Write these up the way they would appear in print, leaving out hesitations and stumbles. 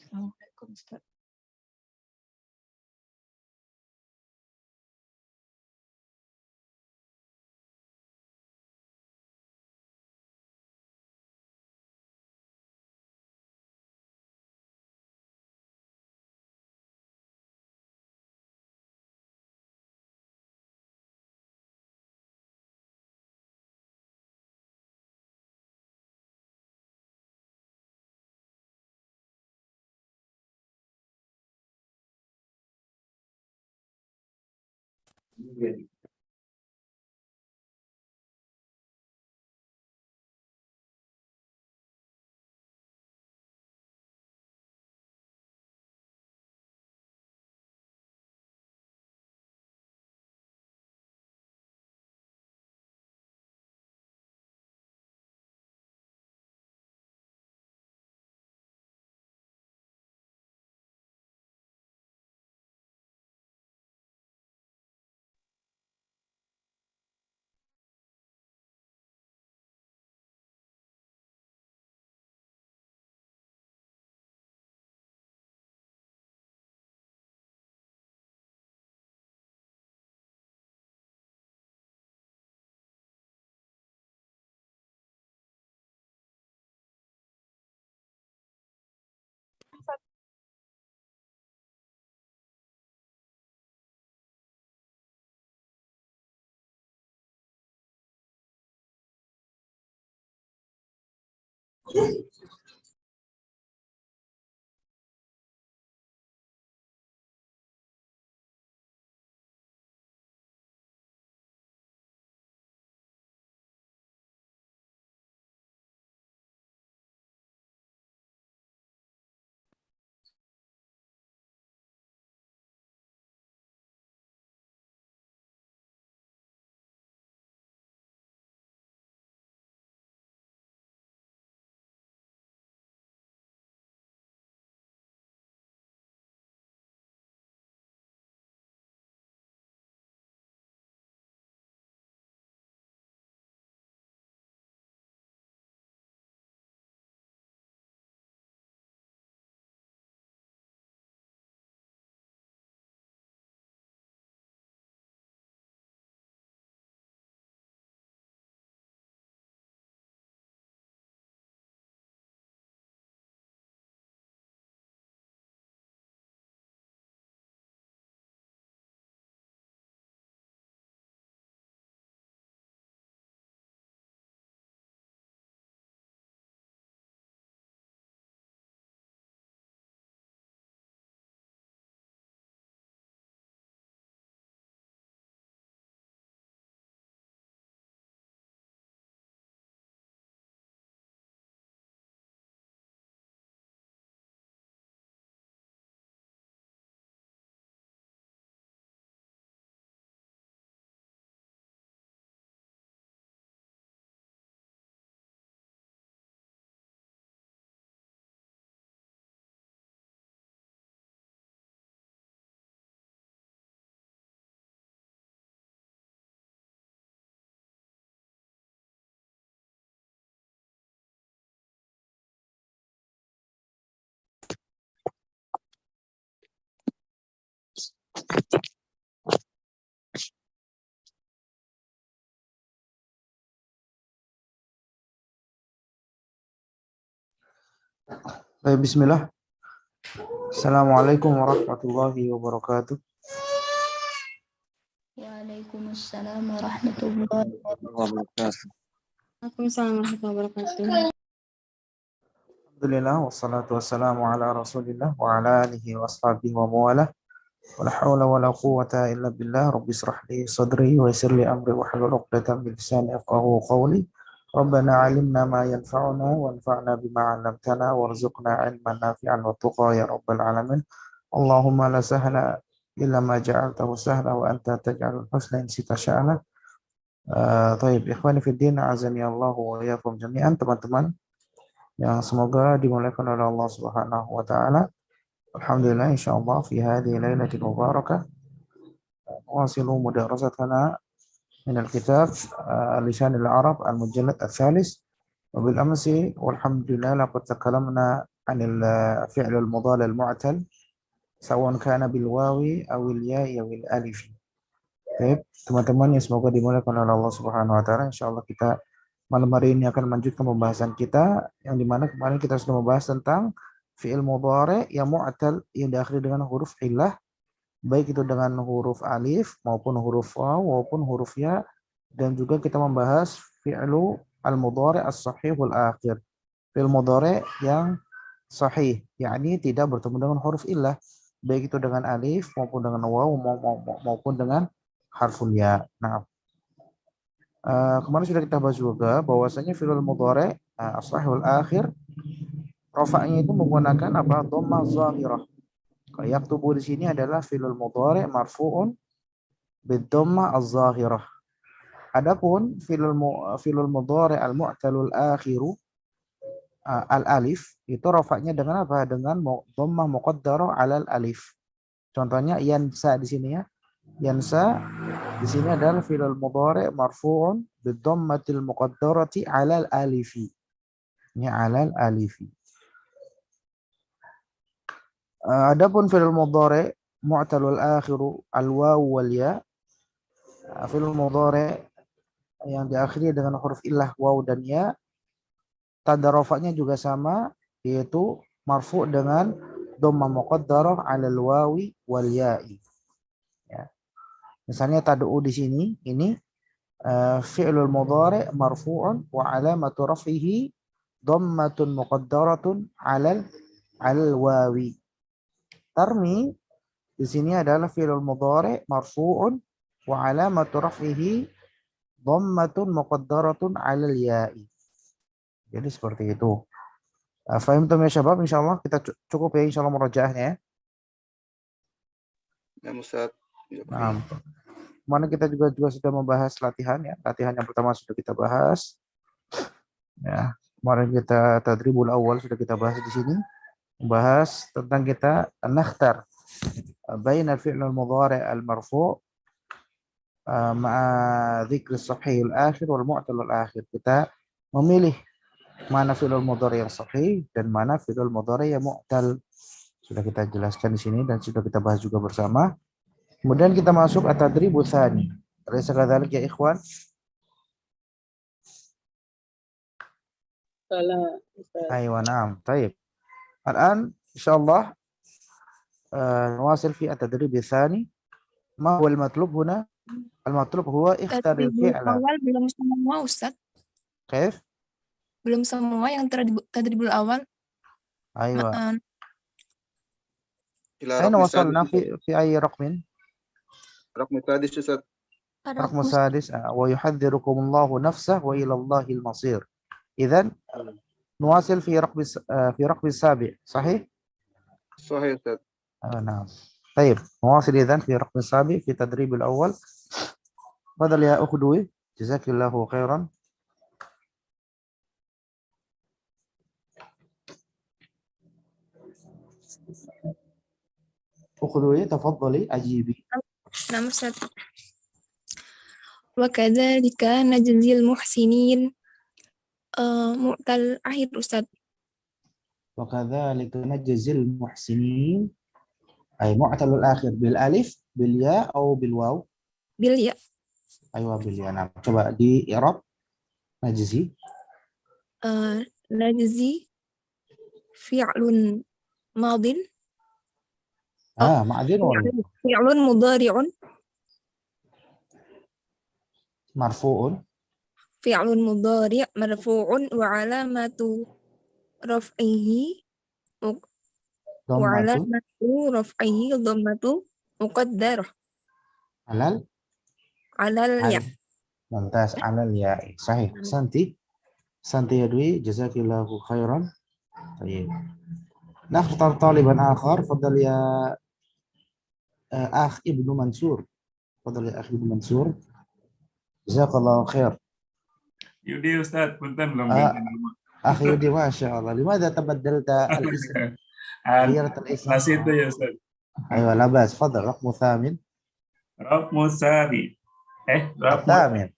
Assalamualaikum Ustaz. Baik, bismillah. Assalamualaikum warahmatullahi wabarakatuh. Waalaikumsalam warahmatullahi wabarakatuh. Waalaikumsalam warahmatullahi wabarakatuh. Alhamdulillah, wassalatu wassalamu ala rasulillah wa ala alihi wa ashabihi wa mawalah. Wa la hawla wa la quwwata illa billah. Rabbi israh li sadri wa yassir li amri wa hlul 'uqdatam min lisani yafqahu qawli. Rabbana 'allimna ma yanfa'una wanfa'na bima 'allamtana warzuqna 'ilman nafi'an wa tuqa ya rabbal alamin. Allahumma la sahla illa ma ja'altahu sahla wa anta taj'alul husna in sita sya'ala. Taib, ikhwani fiddin, azani Allah wa iyyakum jami'an, teman-teman yang semoga dimuliakan oleh Allah Subhanahu wa taala. Alhamdulillah, insyaallah fi hadhihi lailatin mubarakah wasilu mudarasatana min al-kitab lisan al-arab al-mujallad al-thalith wa bil amsi walhamdulillah laqad takalamna عن الفعل المضارع المعتل سواء كان بالواو أو الياء أو الألف. Baik, teman-teman yang semoga dimuliakan oleh Allah Subhanahu wa taala, insyaallah kita malam hari ini akan melanjutkan pembahasan kita yang dimana kemarin kita sudah membahas tentang fi'il mudhari yang mu'tal yang diakhiri dengan huruf illah, baik itu dengan huruf alif maupun huruf waw maupun huruf ya, dan juga kita membahas fi'lu al-mudhari as-sahihul akhir, fi'il mudhari yang sahih, yakni tidak bertemu dengan huruf illah, baik itu dengan alif maupun dengan waw maupun dengan harful ya. Nah, kemarin sudah kita bahas juga bahwasanya fi'il mudhari as-sahihul akhir rafa'nya itu menggunakan apa? Dhammah zahirah. Yaktubu di sini adalah fi'il mudhari marfu'un bid-dhammah az-zahirah. Adapun fi'il mudhari al-mu'talul akhiru al-alif itu rafa'nya dengan apa? Dengan dhammah muqaddarah 'alal alif. Contohnya yansa di sini ya. Yansa di sini adalah fi'il mudhari marfu'un bid-dhammatil muqaddarati 'alal alifi. Ini 'alal alifi. Adapun fi'il mudhari mu'talul akhiru al-waw wal ya. Fi'il mudhari yang diakhiri dengan huruf illah waw dan ya, tanda rafa'nya juga sama, yaitu marfu' dengan dhammah muqaddarah 'alal wawi wal ya'i. Ya. Misalnya tad'u di sini ini fi'lul mudhari marfu'un wa 'alamatu raf'ihi dhammatun muqaddaratun 'alal wawi. Tarmi di sini adalah fi'lul mudhari marfu'un wa 'alamatu raf'ihi dhammatun muqaddaratun 'alal ya'i. Jadi seperti itu. Fahimtum ya syabab? Insyaallah kita cukup ya insyaallah murajaahnya ya. Ya Ustaz. Nah, mana kita juga sudah membahas latihan ya. Latihan yang pertama sudah kita bahas. Ya, kemarin kita tadribul awal sudah kita bahas di sini. Membahas tentang kita nakhtar baina al-fi'l al-mudhari' al-marfu' ma'a dzikr as-sahih al-akhir wal mu'tal al-akhir. Kita memilih mana fi'il mudhari' yang sahih dan mana fi'il mudhari' yang mu'tal. Sudah kita jelaskan di sini dan sudah kita bahas juga bersama. Kemudian kita masuk at-tadribu tsani. Alaysa kadzalik ya ikhwan? Salah. Aywa, na'am. Baik. Al-an insyaallah نواصل في التدريب الثاني. ما هو المطلوب هنا؟ المطلوب هو اختار الفعل. Awal belum semua Ustaz. كيف؟ Belum semua yang tadribul awal. أيوة. إلى أين رقم وصلنا السادس. في أي رقم؟ رقم السادس أستاذ. رقم السادس. ويحذركم الله نفسه وإلى الله المصير. إذن نواصل في رقم السابع صحيح؟ صحيح أستاذ. نعم. طيب نواصل إذن في رقم السابع في تدريب الأول. تفضل يا أخدوي جزاك الله خيرا. أخدوي تفضلي أجيبي. Nama Ustaz. Wa kadzalika najzil muhsinin. Mu'tal akhir Ustaz. وكذلك نجزي المحسنين أي معتل الآخر بالألف بالياء أو بالواو؟ Bil ya. أيوة بالياء. نعم. coba di i'rab najzi. Najzi fi'lun madin. معذن ولا Fi'lun mudhari'un. مرفوع. Fi'lun mudhari' marfu'un wa 'alamatu raf'ihi ضمة dhammatu muqaddarah على 'alal ya. ممتاز على الياء صحيح. أحسنتي يا دوي جزاك الله خيرا. طيب نختار طالبا آخر. تفضل يا أخ ابن منصور. تفضل يا أخ ابن منصور. Jazakallahu khair. Yudi Ustaz, punten belum Ah, ganti nama. Akhi Yudi, Masya Allah. Limadha tabaddalta al-ism? غيرت الاسم. Masih itu ya Ustaz. أيوة لا بأس. تفضل. رقم الثامن. Raqmu sabi. Raqmu الثامن.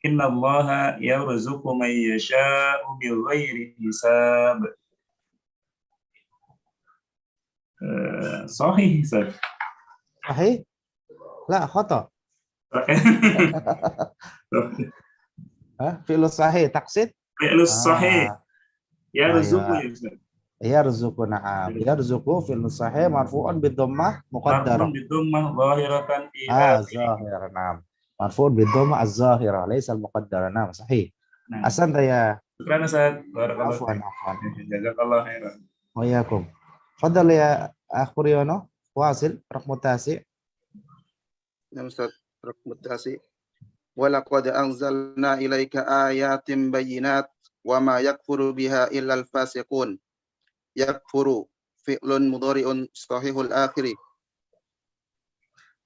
Inna Allaha yarzuqu man yasha'u bighairi hisab. Sahih Ustaz. صحيح؟ لا خطأ. فعل صحيح تقصد؟ Fi'lu sahih. Yarzuqu أيوة. ya Ustaz. يرزق نعم. يرزق فعل صحيح مرفوع بالضمة مقدرة. Marfu'un bidummah zahiratan fi ظاهرة نعم. مرفوع بالضمة الظاهرة ليس المقدرة. نعم صحيح. Nah, أحسنت يا syukran Ustaz. Barakallahu عفوا fiik. عفوا. Jazakallahu khairan. وإياكم. تفضل يا أخ بريونو. واصل. رقم التاسع. Ya Ustaz, raqmu tasi. Walaqad anzalna ilaika ayatin bayyinat wa ma yakfuru biha illa al-fasiqun. Yakfuru fi'lun mudhari'un sahihul akhiri.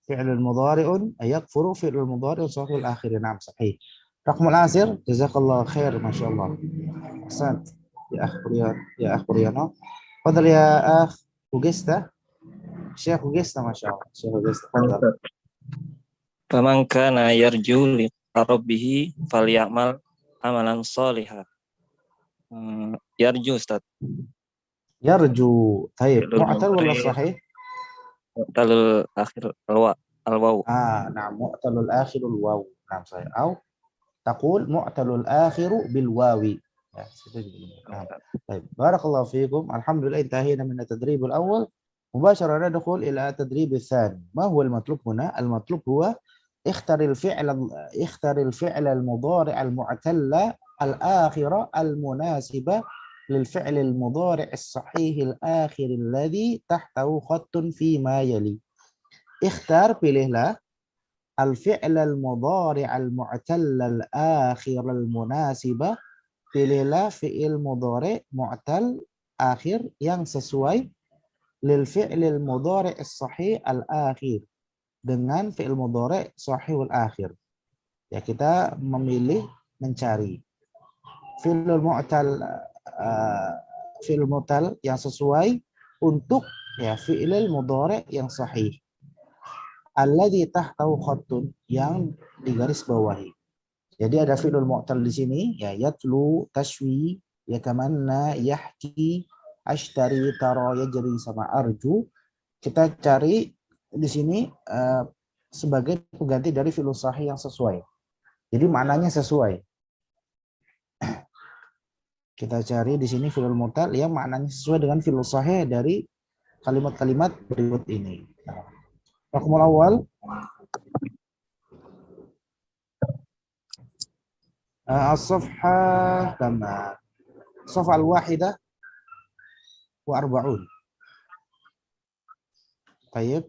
فعل المضارع يكفر فعل المضارع صحيح الآخر. نعم صحيح. رقم العاشر. جزاك الله خير ما شاء الله. أحسنت يا أخ بريان. يا أخ بريانو. تفضل يا أخ أوجستا. شيخ أوجستا ما شاء الله. شيخ أوجستا تفضل. Faman kana yarju liqa rabbih falyamal amalan sholihan. Yarju Ustaz. يرجو. طيب فعل معتل ولا المضارع صحيح؟ mu'talul akhir al-waw. نعم معتل الآخر الواو. نعم صحيح. أو تقول معتل الآخر بالواو. نعم. طيب بارك الله فيكم. الحمد لله انتهينا من التدريب الأول. مباشرة ندخل إلى التدريب الثاني. ما هو المطلوب هنا؟ المطلوب هو اختر الفعل المضارع المعتل الآخرة المناسبة للفعل المضارع الصحيح الآخر الذي تحته خط فيما يلي. اختار pilihlah الفعل المضارع المعتل الآخر المناسبة. Pilihlah fi'il mudhari' mu'tal akhir yang sesuai lil fi'lil mudhari' as-sahih al-akhir, dengan fi'il mudhari' sahihul akhir. Ya, kita memilih mencari fi'il mu'tal yang sesuai untuk ya fi'il mudhari' yang sahih. Alladzi tahtahu khattun, yang digaris bawahi. Jadi ada fi'il mu'tal di sini ya, yatlu, tashwi, yatamanna, yahki, ashtari, tara, yajri sama arju. Kita cari di sini sebagai pengganti dari fi'il sahih yang sesuai. Jadi maknanya sesuai. Kita cari di sini fi'il mu'tal yang maknanya sesuai dengan fi'il sahih dari kalimat-kalimat berikut ini. Raqmul awal. As-safhah kama safhah al-wahidah wa arba'un. Baik.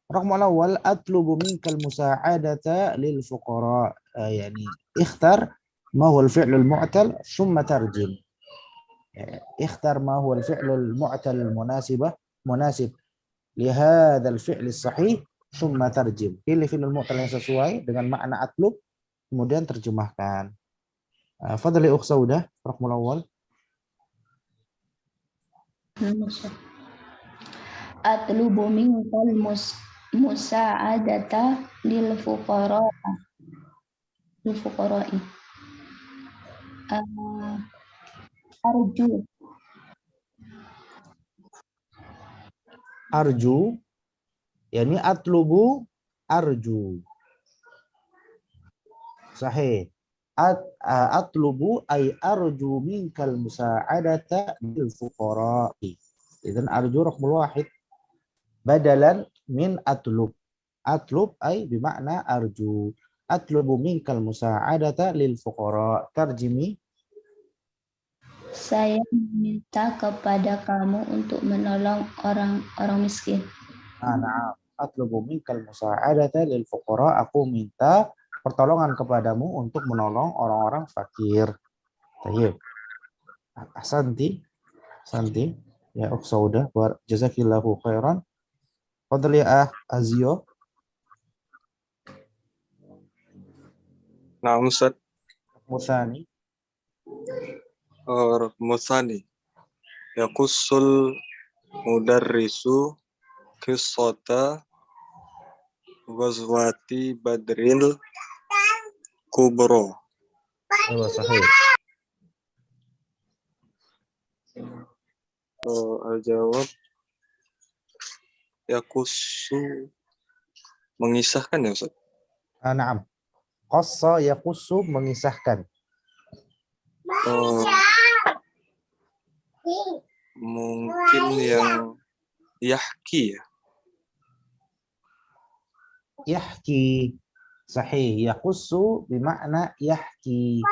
Raqmul awal atlubu minkal musa'adata lil fuqara. Yani ikhtar ما هو الفعل المعتل ثم ترجم. اختر ما هو الفعل المعتل مناسب لهذا الفعل الصحيح ثم ترجم. Pilih fi'il mu'tal yang sesuai dengan makna atlub, kemudian terjemahkan. Fadli ukh Saudah, raqmul awal. Atlubu minkal musa'adata lil fuqara'i. Arju, yani atlubu arju. Sahih. Atlubu ay arju minkal musa'adata lil fuqara'i. Idzan arju raqmul wahid badalan min atlub. Atlub ay bimakna arju. Atlubu minkal musa'adata lil fuqara. Tarjimi. Saya meminta kepada kamu untuk menolong orang miskin. Na'am. Atlubu minkal musa'adata lil fuqara. Aku minta pertolongan kepadamu untuk menolong orang-orang fakir. Tayyib. Ahsanti. Ya ukh Saudah, jazakillahu khairan. Fadli Azio. Nah, Ustaz, Musani. Musani. Yakussul mudarrisu qissata ghazwati Badril Kubro. Ayo sahih. Al-jawab yakussu mengisahkan ya Ustaz. Naam. Qassa yaqussu mengisahkan. Mungkin yang yahki ya. Yahki. Sahih. Yaqussu bermakna yahki.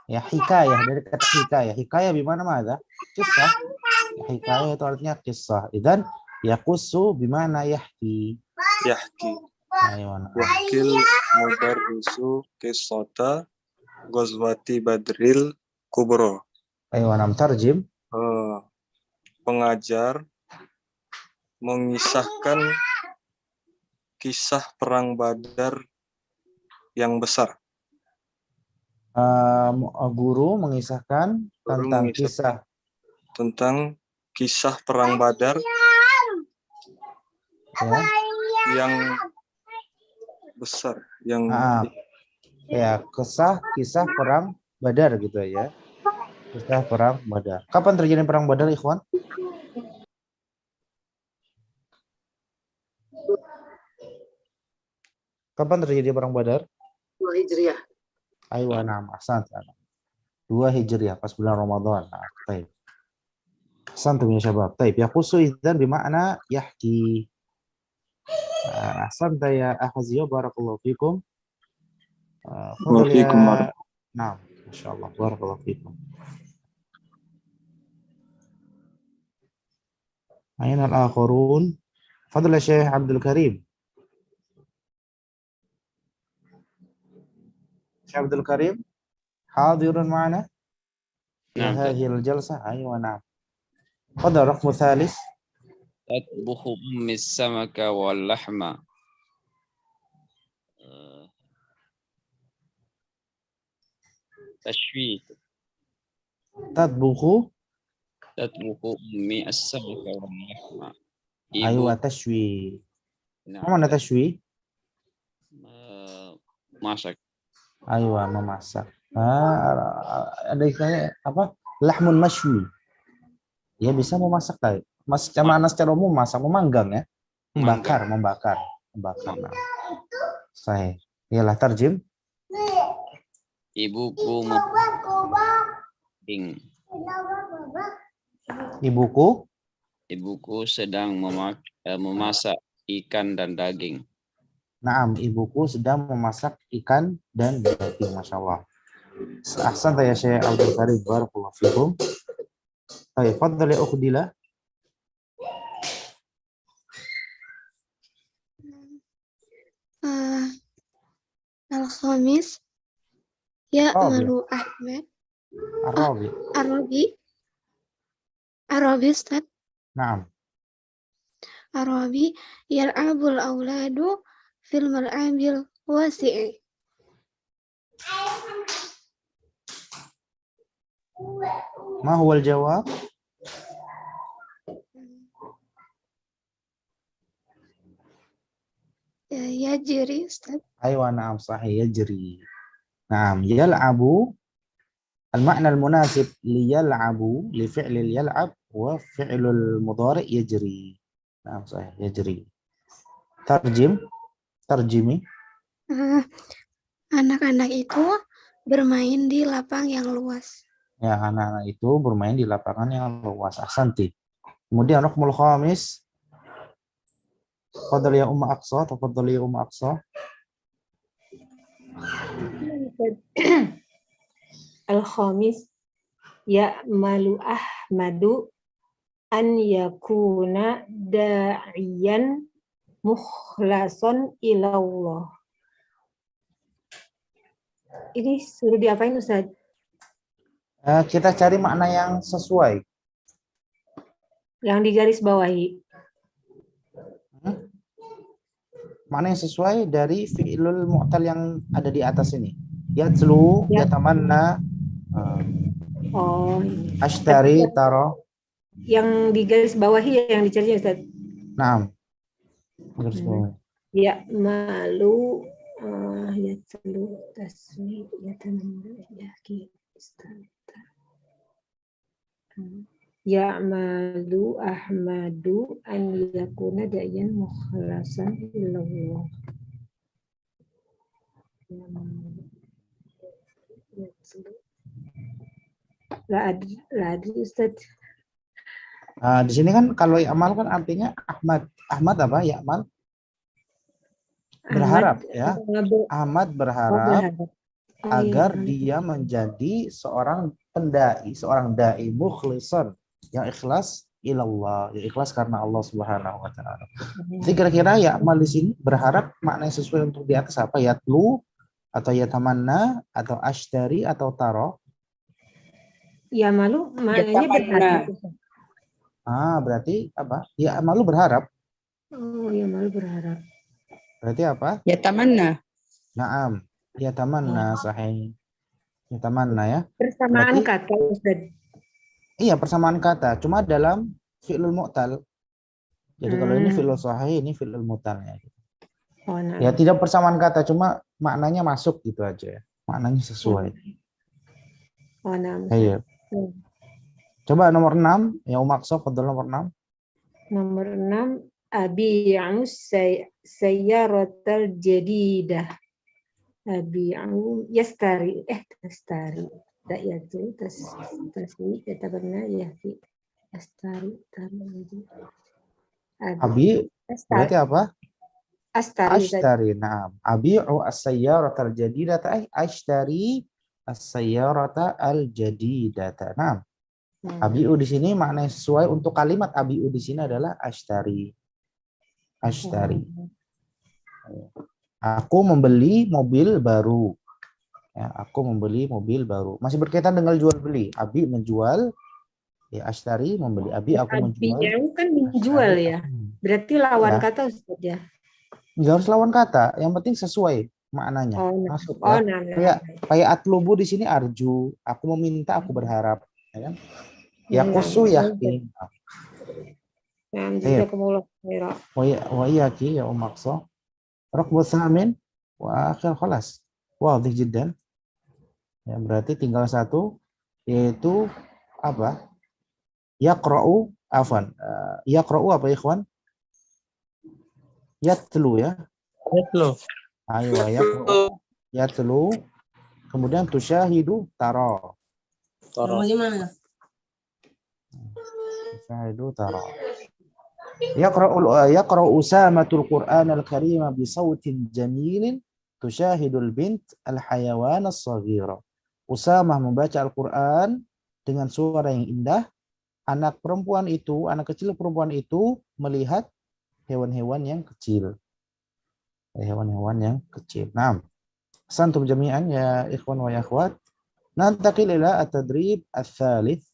Ya hikayah, dari kata hikayah. Hikayah bimana mana? Kisah. Hikayah itu artinya kisah. Idan yaqussu bimana yahki. Yahki. Aywan. Wakil mudarrisu qissata ghazwati Badril Kubro. Aywan, tarjim. Pengajar mengisahkan kisah perang Badar yang besar. Guru mengisahkan tentang kisah perang Badar ya, yang besar, yang ya kisah perang Badar gitu ya. Kisah perang Badar. Kapan terjadi perang Badar, ikhwan? Kapan terjadi perang Badar? 2 Hijriah. Aywa, na'am, ahsan. 2 Hijriah, pas bulan Ramadan. Nah, baik. Ahsantum ya syabab. Baik, yaqussu idzan bermakna yahki. Ahsanta ya Ahaziyah, barakallahu fikum. Waalaikumsalam. Nah, masyaallah, barakallahu fikum. Aina al-akharun? Fadl Syekh Abdul Karim. Syekh Abdul Karim hadirun ma'ana fi hadhihi al-jalsah. Aywa, na'am. Fadl raqm thalith. Tatbukhu ummi samaka wal lahma. Tashwih. Tatbukhu ummi as-samaka wal lahma. Aywa, tashwih. Mana tashwih? Masak. Aywa, memasak. Ada istilahnya apa? Lahmun mashwi. Ya bisa memasak tadi. Secara umum masak, memanggang ya. Membakar. Nah. Sahih. Iyalah tarjim. Ibuku sedang memasak ikan dan daging. Naam, ibuku sedang memasak ikan dan daging. Masya Allah. Ahsan ya Syekh Abdul Karim, barakallahu fikum. Baik, fadhal ya ukhdila. Al-Khamis Ya'malu Ahmad Arabi Ustaz. Naam. Arabi yal'abul auladu fil mal'abil wasi'i. Ma huwa al-jawab? Yajri Ustaz. Aywa, na'am, sahih, yajri. Naam, yal'abu المعنى المناسب ليلعب لفعل يلعب وفعل المضارع يجري. نعم صحيح يجري. Tarjimi. Anak-anak itu bermain di lapang yang luas. Ya, anak-anak itu bermain di lapangan yang luas. Ahsanti. Kemudian raqmul khamis. Tafadhali ya Umma Aqsa, tafadhali ya Umma Aqsa. Al-Khamis Ya'malu Ahmadu an yakuna da'iyan mukhlason ilallah. Ini suruh diapain Ustaz? Kita cari makna yang sesuai. Yang digaris bawahi. Makna yang sesuai dari fi'lul mu'tal yang ada di atas ini. Yatslu, Ya. yatamanna, Oh, ini. ashtari, taro. Yang di garis bawahi yang dicari Ustaz. Naam. Garis bawah. Ya malu ya selu tasmi ya tanammu ya ki istanta. Ya malu Ahmadu an yakuna dayan mukhlasan ilallah. Ya malu ya selu. La adri Ustaz. Di sini kan kalau Ya'mal kan artinya Ahmad. Ahmad apa? Ya'mal? Berharap ya. Ahmad berharap agar dia menjadi seorang pendai, seorang dai mukhlisan yang ikhlas ilallah, yang ikhlas karena Allah Subhanahu wa taala. Jadi kira-kira Ya'mal di sini berharap maknanya sesuai untuk di atas apa? Yatlu atau yatamanna atau ashtari atau taro? Ya malu maknanya berharap. Berarti apa? Ya malu berharap. Oh, ya malu berharap. Berarti apa? Ya tamanna. Naam. Ya tamanna sahih. Ya tamanna ya. Persamaan berarti, kata Ustaz. Iya, persamaan kata. Cuma dalam fi'lul mu'tal. Jadi kalau ini fi'lul sahih, ini fi'lul mu'tal ya. Oh, nah. Ya tidak persamaan kata, cuma maknanya masuk gitu aja ya. Maknanya sesuai. Oh, nah. Iya. Coba nomor 6, ya Umakso, fadhil nomor 6. Nomor 6, abi'u sayyaratal jadidah. Abi'u yastari tastari. Tak ya tu tasmi kata benar ya fi yastari tari. Abi berarti apa? Astari. Ashtari. Naam. Abi'u as-sayyaratal jadidata ashtari as-sayyarata al-jadidata. Naam. Abi'u di sini maknanya sesuai untuk kalimat abi'u di sini adalah ashtari. Ashtari. Aku membeli mobil baru. Ya, aku membeli mobil baru. Masih berkaitan dengan jual beli. Abi menjual, ya ashtari membeli. Abi aku menjual. Abi kan menjual ya. Berarti lawan kata Ustaz ya. Enggak harus lawan kata, yang penting sesuai maknanya. Masuk ya. Kayak atlubu di sini arju, aku meminta, aku berharap, ya kan? Ya kusu yakin. Wa iyaki ya umakso. Raqbu tsamin wa akhir khalas. Wadih jiddan. Ya, berarti tinggal satu, yaitu apa? Yaqra'u afwan. Yaqra'u apa ikhwan? Yatlu ya. Yatlu. Ayo yaqra'u. Yatlu. Kemudian tusyahidu tara. Tara. Tusyahidu tara. Yaqra'u Usamatul Qur'an al-Karim bi sautin jamilin tusyahidul bint al-hayawan as-saghira. Usamah membaca Al-Qur'an dengan suara yang indah. Anak kecil perempuan itu melihat hewan-hewan yang kecil. Hewan-hewan yang kecil. Nah, santum jami'an ya ikhwan wa ya akhwat. Nantaqil ila at-tadrib ats-tsalits.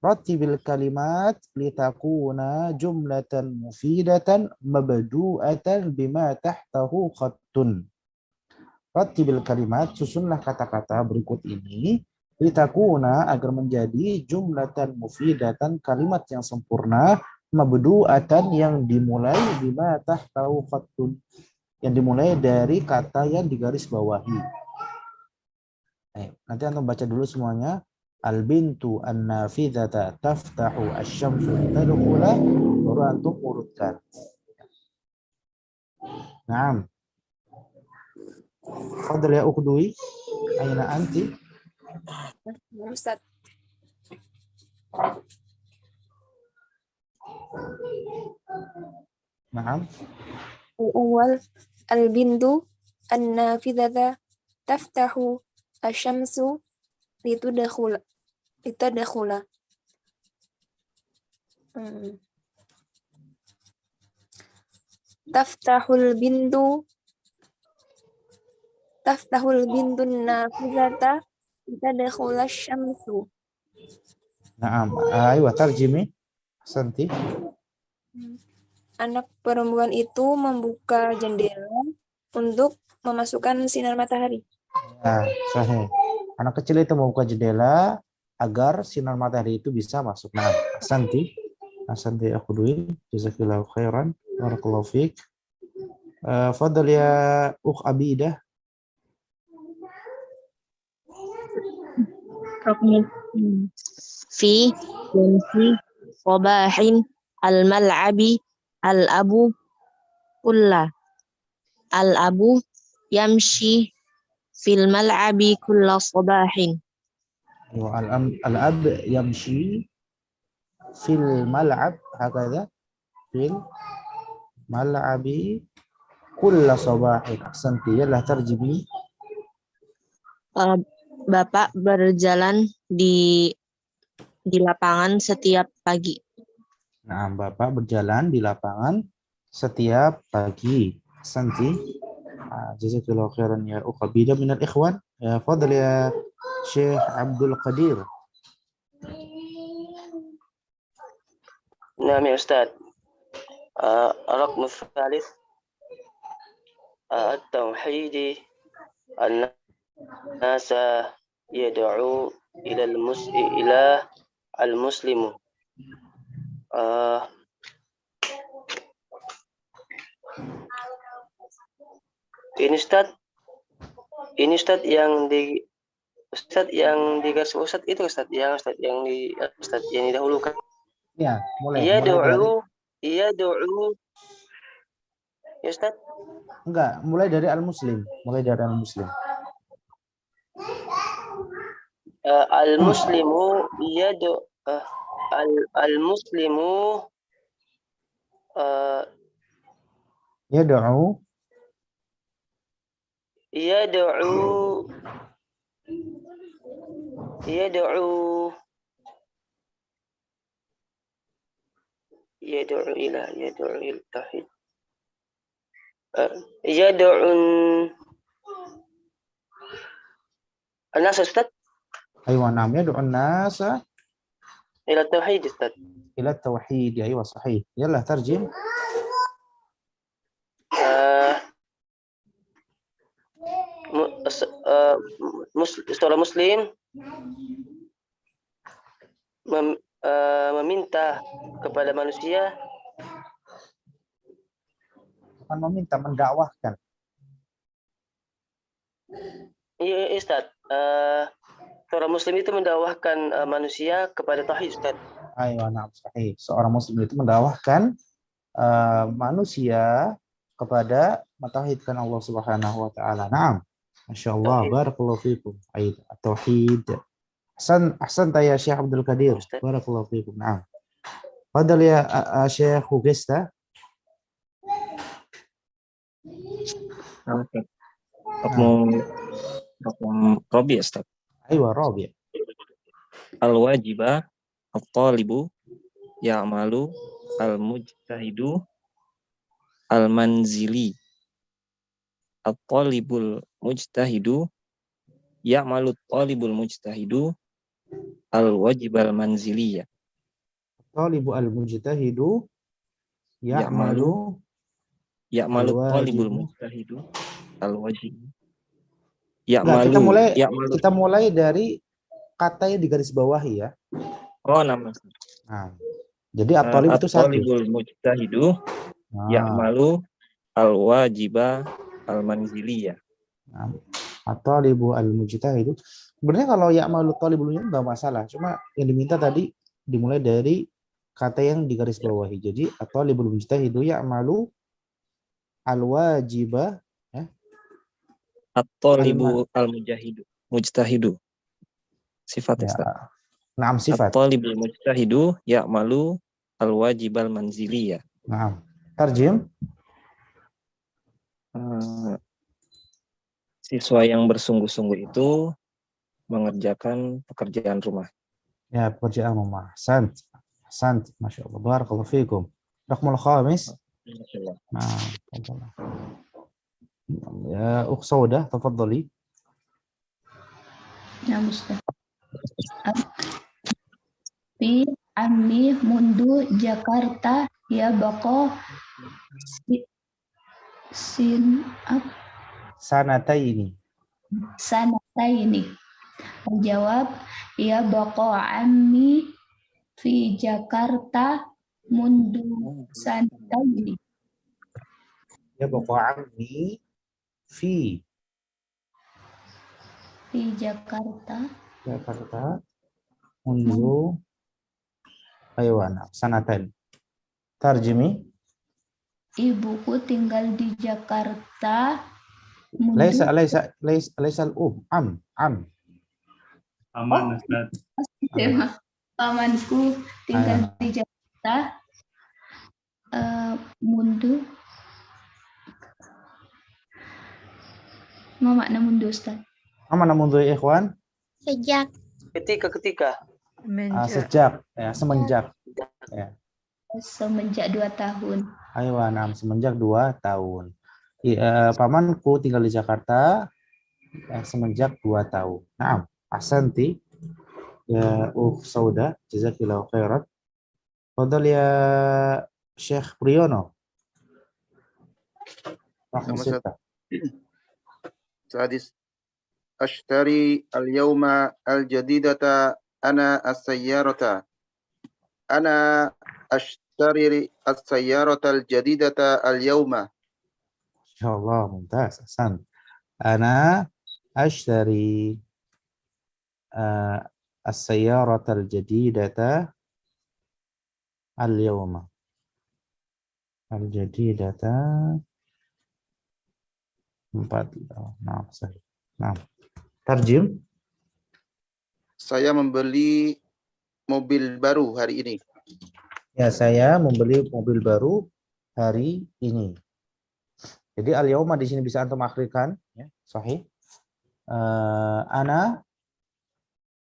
Rattibil kalimat litakuna jumlatan mufidatan mabdu'atan bima tahtahu khattun. Rattibil kalimat, susunlah kata-kata berikut ini litakuna agar menjadi jumlatan mufidatan, kalimat yang sempurna, mabdu'atan yang dimulai bima tahtahu khattun, yang dimulai dari kata yang digaris bawahi. Nanti antum baca dulu semuanya. Al-bintu an-nafidhata taftahu asy-syamsu tadkhula, baru antum urutkan. Naam. Fadhil ya ukhdui, aina anti? Ustaz. Naam. Al-awwal al-bintu an-nafidhata taftahu asy-syamsu litadkhula. Taftahul bintu nafidhata litadkhula asy-syamsu. Naam. Ayo tarjimi. Santi. Anak perempuan itu membuka jendela untuk memasukkan sinar matahari. Ya, sahih. Anak kecil itu membuka jendela agar sinar matahari itu bisa masuk. Nah, Asanti aku duit. Jazakillahu khairan. Barakallahu fiik. Fadal ya Abidah. fi yamsi sabahin al-mal'abi al-abu al-abu yamshi fil mal'abi kulla sabahin. Al-ab yamshi fil mal'ab hakadha fil mal'abi kulla sabahin. Ahsanti, yalah tarjimi. Bapak berjalan di lapangan setiap pagi. Nah, Bapak berjalan di lapangan setiap pagi. Ahsanti. Jazakallahu khairan ya Uqabidah minal ikhwan. Ya, fadal ya Syekh Abdul Qadir. نعم يا أستاذ. الرقم الثالث التوحيد الناس يدعو إلى المسلم. Ini Ustaz yang di garis Ustaz itu Ustaz yang didahulukan. Ya, mulai Yad'u. Ya Ustaz? Enggak, mulai dari al-muslim. Al-muslimu yad'u al-muslimu yad'u ila tauhid. Yad'un an-nas Ustaz? Aywa, nam yad'un nas ila tauhid Ustaz. ila tauhid. Aywa, sahih. Yalla tarjim. Seorang muslim meminta kepada manusia, bukan meminta, mendakwahkan. Iya Ustaz, seorang muslim itu mendakwahkan manusia kepada tauhid Ustaz. Ayo, nah, sahih. Seorang muslim itu mendakwahkan manusia kepada mentauhidkan Allah Subhanahu wa taala. Naam. Masyaallah, barakallahu fikum. Tauhid. Ahsan ya Syekh Abdul Qadir. Barakallahu fikum. Naam. Fadal ya Syekh Hugesta. Raqam Rabi' Ustaz. Aywa, Rabi'. Al-wajibah at-talibu ya'malu al-mujtahidu al-manzili. At-talibul mujtahidu ya'malu at-talibul mujtahidu al-wajibal manziliyah. At-talibu al-mujtahidu ya'malu at-talibul mujtahidu al-wajib. Nah, kita mulai dari kata yang digaris bawahi ya. Oh, nama. Nah, jadi at-talib itu satu. At-talibul mujtahidu ya'malu al-wajiba al-manziliyah. Nah, at-talibu al-mujtahidu. Sebenarnya kalau ya'malu talibulnya enggak masalah, cuma yang diminta tadi dimulai dari kata yang digaris bawahi. Jadi at-talibul mujtahidu ya'malu al-wajiba ya. At-talibu al-mujahidu mujtahidu. Sifat ya. Naam, sifat. At-talibul mujtahidu ya'malu al-wajibal manziliyah. Naam. Tarjim. Siswa yang bersungguh-sungguh itu mengerjakan pekerjaan rumah. Ya, pekerjaan rumah. Sant. Masya Allah. Barakallahu fiikum. Raqmul khamis. Nah, ya, Saudah, tafadhali. Ya, Ustaz. Fi Ami mundu Jakarta ya bako sanataini. sanataini. Menjawab, ya baqa ammi fi Jakarta mundu sanataini. Ya baqa ammi fi Jakarta mundu aywana sanatan. Tarjimi. Ibuku tinggal di Jakarta mundu. Laisa am. Aman, Ustaz. Pamanku tinggal di Jakarta mundu. Apa makna mundu, Ustaz? Apa makna mundu ya, ikhwan? Sejak. Ketika. Sejak, ya, semenjak. Ya. Semenjak 2 tahun. Aywana, semenjak 2 tahun. Pamanku tinggal di Jakarta semenjak 2 tahun. Naam, ahsanti ya Sauda, jazakillahu khairan. Fadhal ya Syekh Priyono. Sadis. Ashtari al-yawma al-jadidata ana as-sayyarata. Ana ashtari as-sayyarata al-jadidata al-yawma. Insyaallah, mumtaz. Ahsan. Ana ashtari as-sayyarata al-jadidata al-yawma. Al-jadidata 4. Nah, sahih. Nah. Tarjim. Saya membeli mobil baru hari ini. Ya, saya membeli mobil baru hari ini. Jadi al-yawma di sini bisa antum akhirkan, ya, sahih. Ana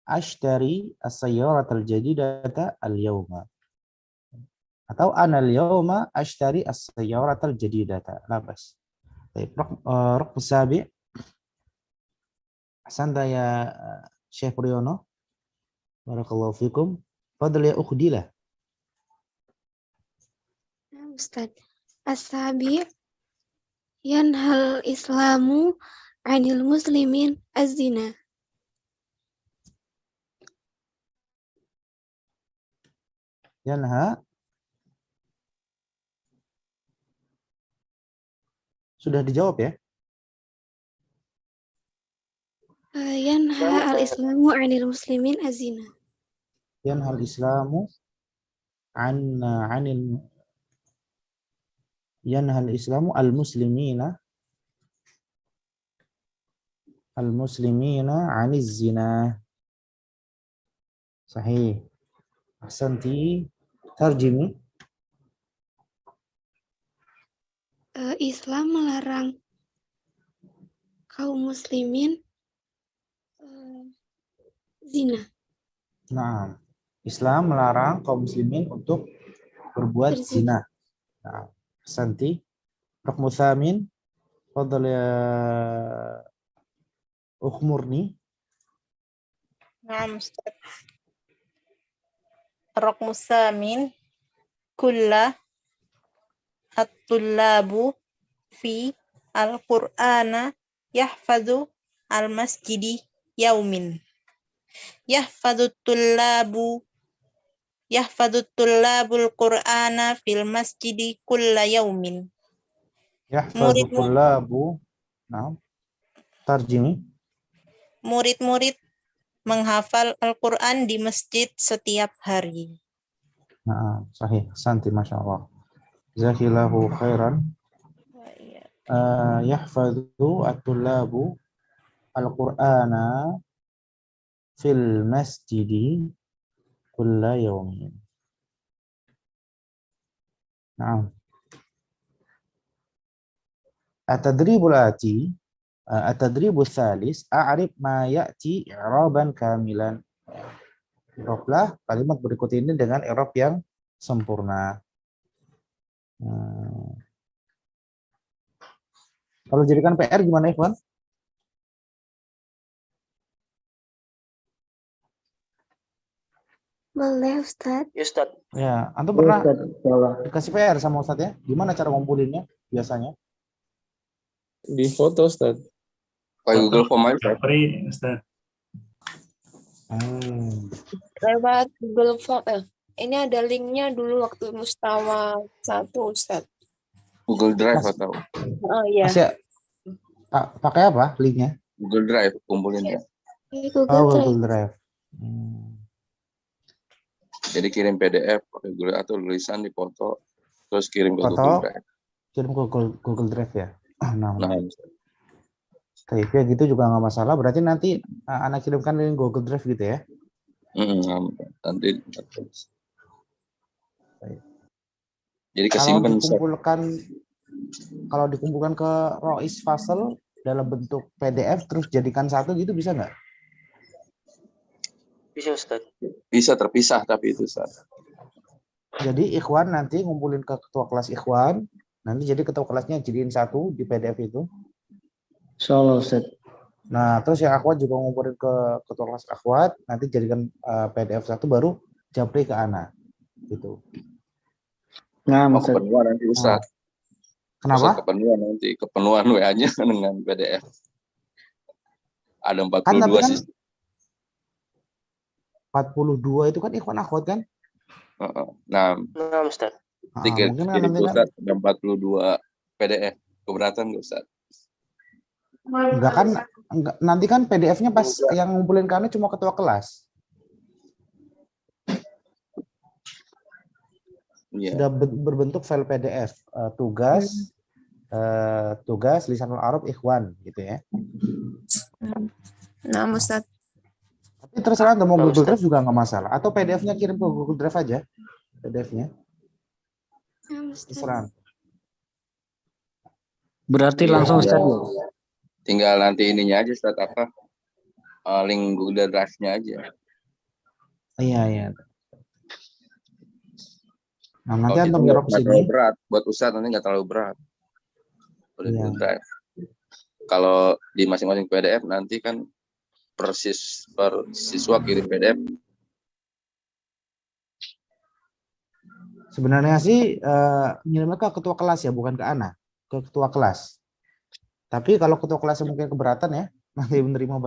ashtari as-sayyarata al-jadidata al-yawma. Atau ana al-yawma ashtari as-sayyarata al-jadidata. Labas. Baik, raqm sabi'. Ahsanta ya Syekh Priyono. Barakallahu fikum. Fadl ya ukhdilah. Ustaz. As-sabi' yanhal islamu 'anil muslimin az-zina. Yanha. Sudah dijawab ya? Yanha al-islamu 'anil muslimin az-zina. Yanha al-islamu anil yanha al-islamu al-muslimina 'aniz zina. Sahih. Ahsanti. Tarjimi. Islam melarang kaum muslimin zina. Nah, Islam melarang kaum muslimin untuk berbuat zina. Nah, ahsanti. Raqmu tsamin. Fadhal ya ukhmurni. Naam, Ustaz. Raqmu tsamin kulla at-tullabu fi al-Qur'ana yahfadhu al-masjidi yaumin. Yahfadhu tullabul Qur'ana fil masjidi kulla yaumin. Yahfadhu tullabu. Nah, tarjimi. Murid-murid menghafal Al-Quran di masjid setiap hari. Nah, sahih. Santi, Masya Allah. Jazakallahu khairan. Yahfadhu at-tullabu al-Qur'ana fil masjidi kulla yawmin. Nah. At-tadribul ati, at-tadribul tsalis, a'rif ma ya'ti i'raban kamilan. I'rablah kalimat berikut ini dengan i'rab yang sempurna. Kalau jadikan PR gimana, Ikhwan? Boleh, Ustaz. Ya, Ustaz. Ya, antum pernah dikasih PR sama Ustaz ya? Gimana cara ngumpulinnya biasanya? Di foto, Ustaz. Pakai Google Form aja. Japri, Ustaz. Lewat Google Form. Ini ada linknya dulu waktu Mustawa 1, Ustaz. Google Drive atau Oh iya. Masih pakai apa linknya? Google Drive kumpulinnya. Google Drive. Jadi kirim PDF pakai Google atau tulisan dipoto terus kirim ke Foto, Google Drive. kirim ke Google Drive ya. Nah, ya gitu juga nggak masalah. Berarti nanti anak kirimkan link Google Drive gitu ya? Nanti. Jadi kesimpan. Kalau dikumpulkan ke Rois Fasel dalam bentuk PDF terus jadikan satu gitu bisa nggak? Bisa, Ustaz. Bisa terpisah tapi itu, Ustaz. Jadi Ikhwan nanti ngumpulin ke ketua kelas Ikhwan, nanti jadi ketua kelasnya jadiin satu di PDF itu. Insyaallah, Ustaz. Nah, terus yang Akhwat juga ngumpulin ke ketua kelas Akhwat, nanti jadikan PDF satu baru Japri ke Ana. Gitu. Nah, Ustaz. Kepenuhan nanti, Ustaz. Kenapa? Ustaz, kepenuhan WA-nya dengan PDF. Ada 42 sih. 42 itu kan Ikhwan Akhwat kan? Nah, Ustaz. Mungkin kan nanti Ustaz, ada 42 PDF. Keberatan nggak, Ustaz? Enggak kan, nanti kan PDF-nya pas yang ngumpulin kami cuma ketua kelas. Sudah berbentuk file PDF, tugas Lisanul Arab Ikhwan gitu ya. Nah, Ustaz. Tapi terserah mau Google Drive juga nggak masalah. Atau PDF-nya kirim ke Google Drive aja. PDF-nya. Terserah. Berarti langsung Ustaz. Tinggal nanti ininya aja, Ustaz, apa? Link Google Drive-nya aja. Iya. Nah, nanti Kalau antum ngerok nggak terlalu berat. Buat Ustaz nanti nggak terlalu berat. Google Drive. Kalau di masing-masing PDF nanti kan per siswa kirim PDF. Sebenarnya sih ngirimnya ke ketua kelas ya, bukan ke Ana, ke ketua kelas. Tapi kalau ketua kelasnya mungkin keberatan ya, nanti menerima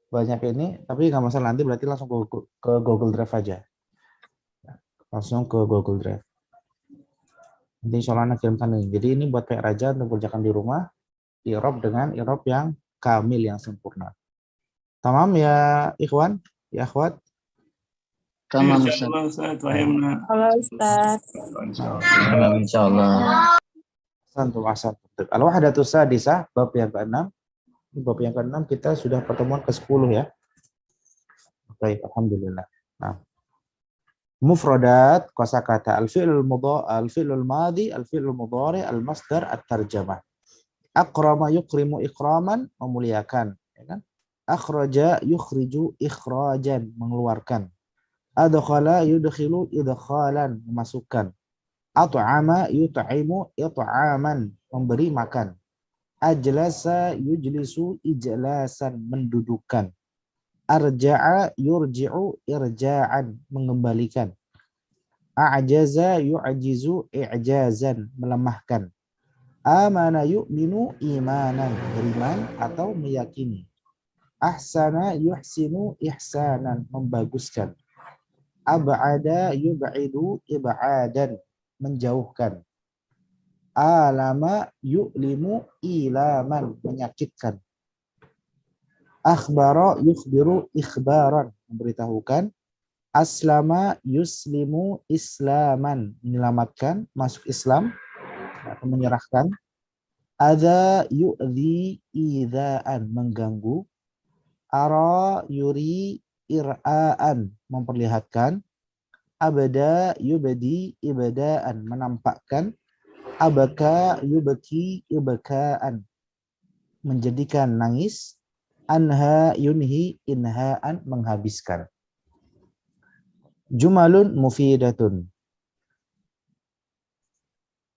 banyak ini, tapi nggak masalah, nanti berarti langsung ke Google Drive aja. Langsung ke Google Drive. Nanti insya Allah anak kirimkan ini. Jadi ini buat Pak Raja untuk kerjakan di rumah, i'rab dengan i'rab yang kamil, yang sempurna. Tamam ya Ikhwan, ya Akhwat. Tamam Ustaz. Halo Ustaz. Insyaallah. Asal. Al-Wahdatus Sadisah, bab yang ke-6. Bab yang ke-6 kita sudah pertemuan ke-10 ya. Baik, alhamdulillah. Nah. Mufradat kosakata al-fi'lul madhi, al-fi'lul mudhari, al-masdar, at-tarjamah. Akrama yukrimu ikraman, memuliakan, ya kan? Akhraja yukhriju ikhrajan, mengeluarkan. Adkhala yudkhilu idkhalan, memasukkan. At'ama yut'imu it'aman, memberi makan. Ajlasa yujlisu ijlasan, mendudukkan. Arja'a yurji'u irja'an, mengembalikan. A'jaza yu'jizu i'jazan, melemahkan. Amana yu'minu imanan, beriman atau meyakini. Ahsana yuhsinu ihsanan, membaguskan. Ab'ada yub'idu ib'adan, menjauhkan. Alama yu'limu ilaman, menyakitkan. Akhbara yukhbiru ikhbaran, memberitahukan. Aslama yuslimu islaman, menyelamatkan, masuk Islam atau menyerahkan. Adza yu'dhi idzaan, mengganggu. Ara yuri ir'aan, memperlihatkan. Abada yubadi ibadaan, menampakkan. Abaka yubaki ibakaan, menjadikan nangis. Anha yunhi inhaan, menghabiskan. Jumalun mufidatun.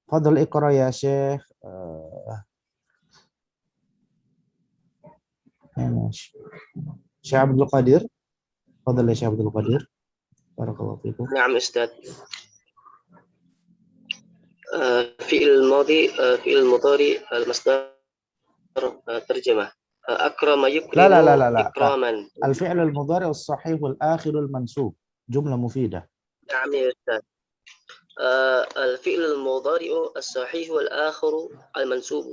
Fadl iqra ya Syekh. Syekh Abdul Qadir. Fadl ya Syekh Abdul Qadir. Barakallahu fiikum. Naam Ustaz. Fi'il madhi, fi'il mudhari, al-masdar, terjemah. أكرم لا يكرم لا لا لا لا إكراما. الفعل المضارع الصحيح والآخر المنصوب جملة مفيدة. نعم يا أستاذ. الفعل المضارع الصحيح والآخر المنصوب.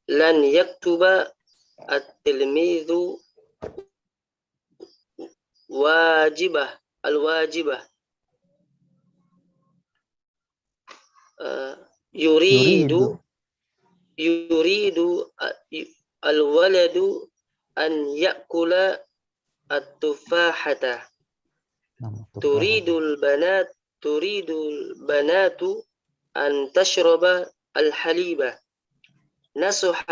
لن يكتب التلميذ الواجبة. يريد الولد أن يأكل التفاحة. تريد البنات أن تشرب الحليب. نصح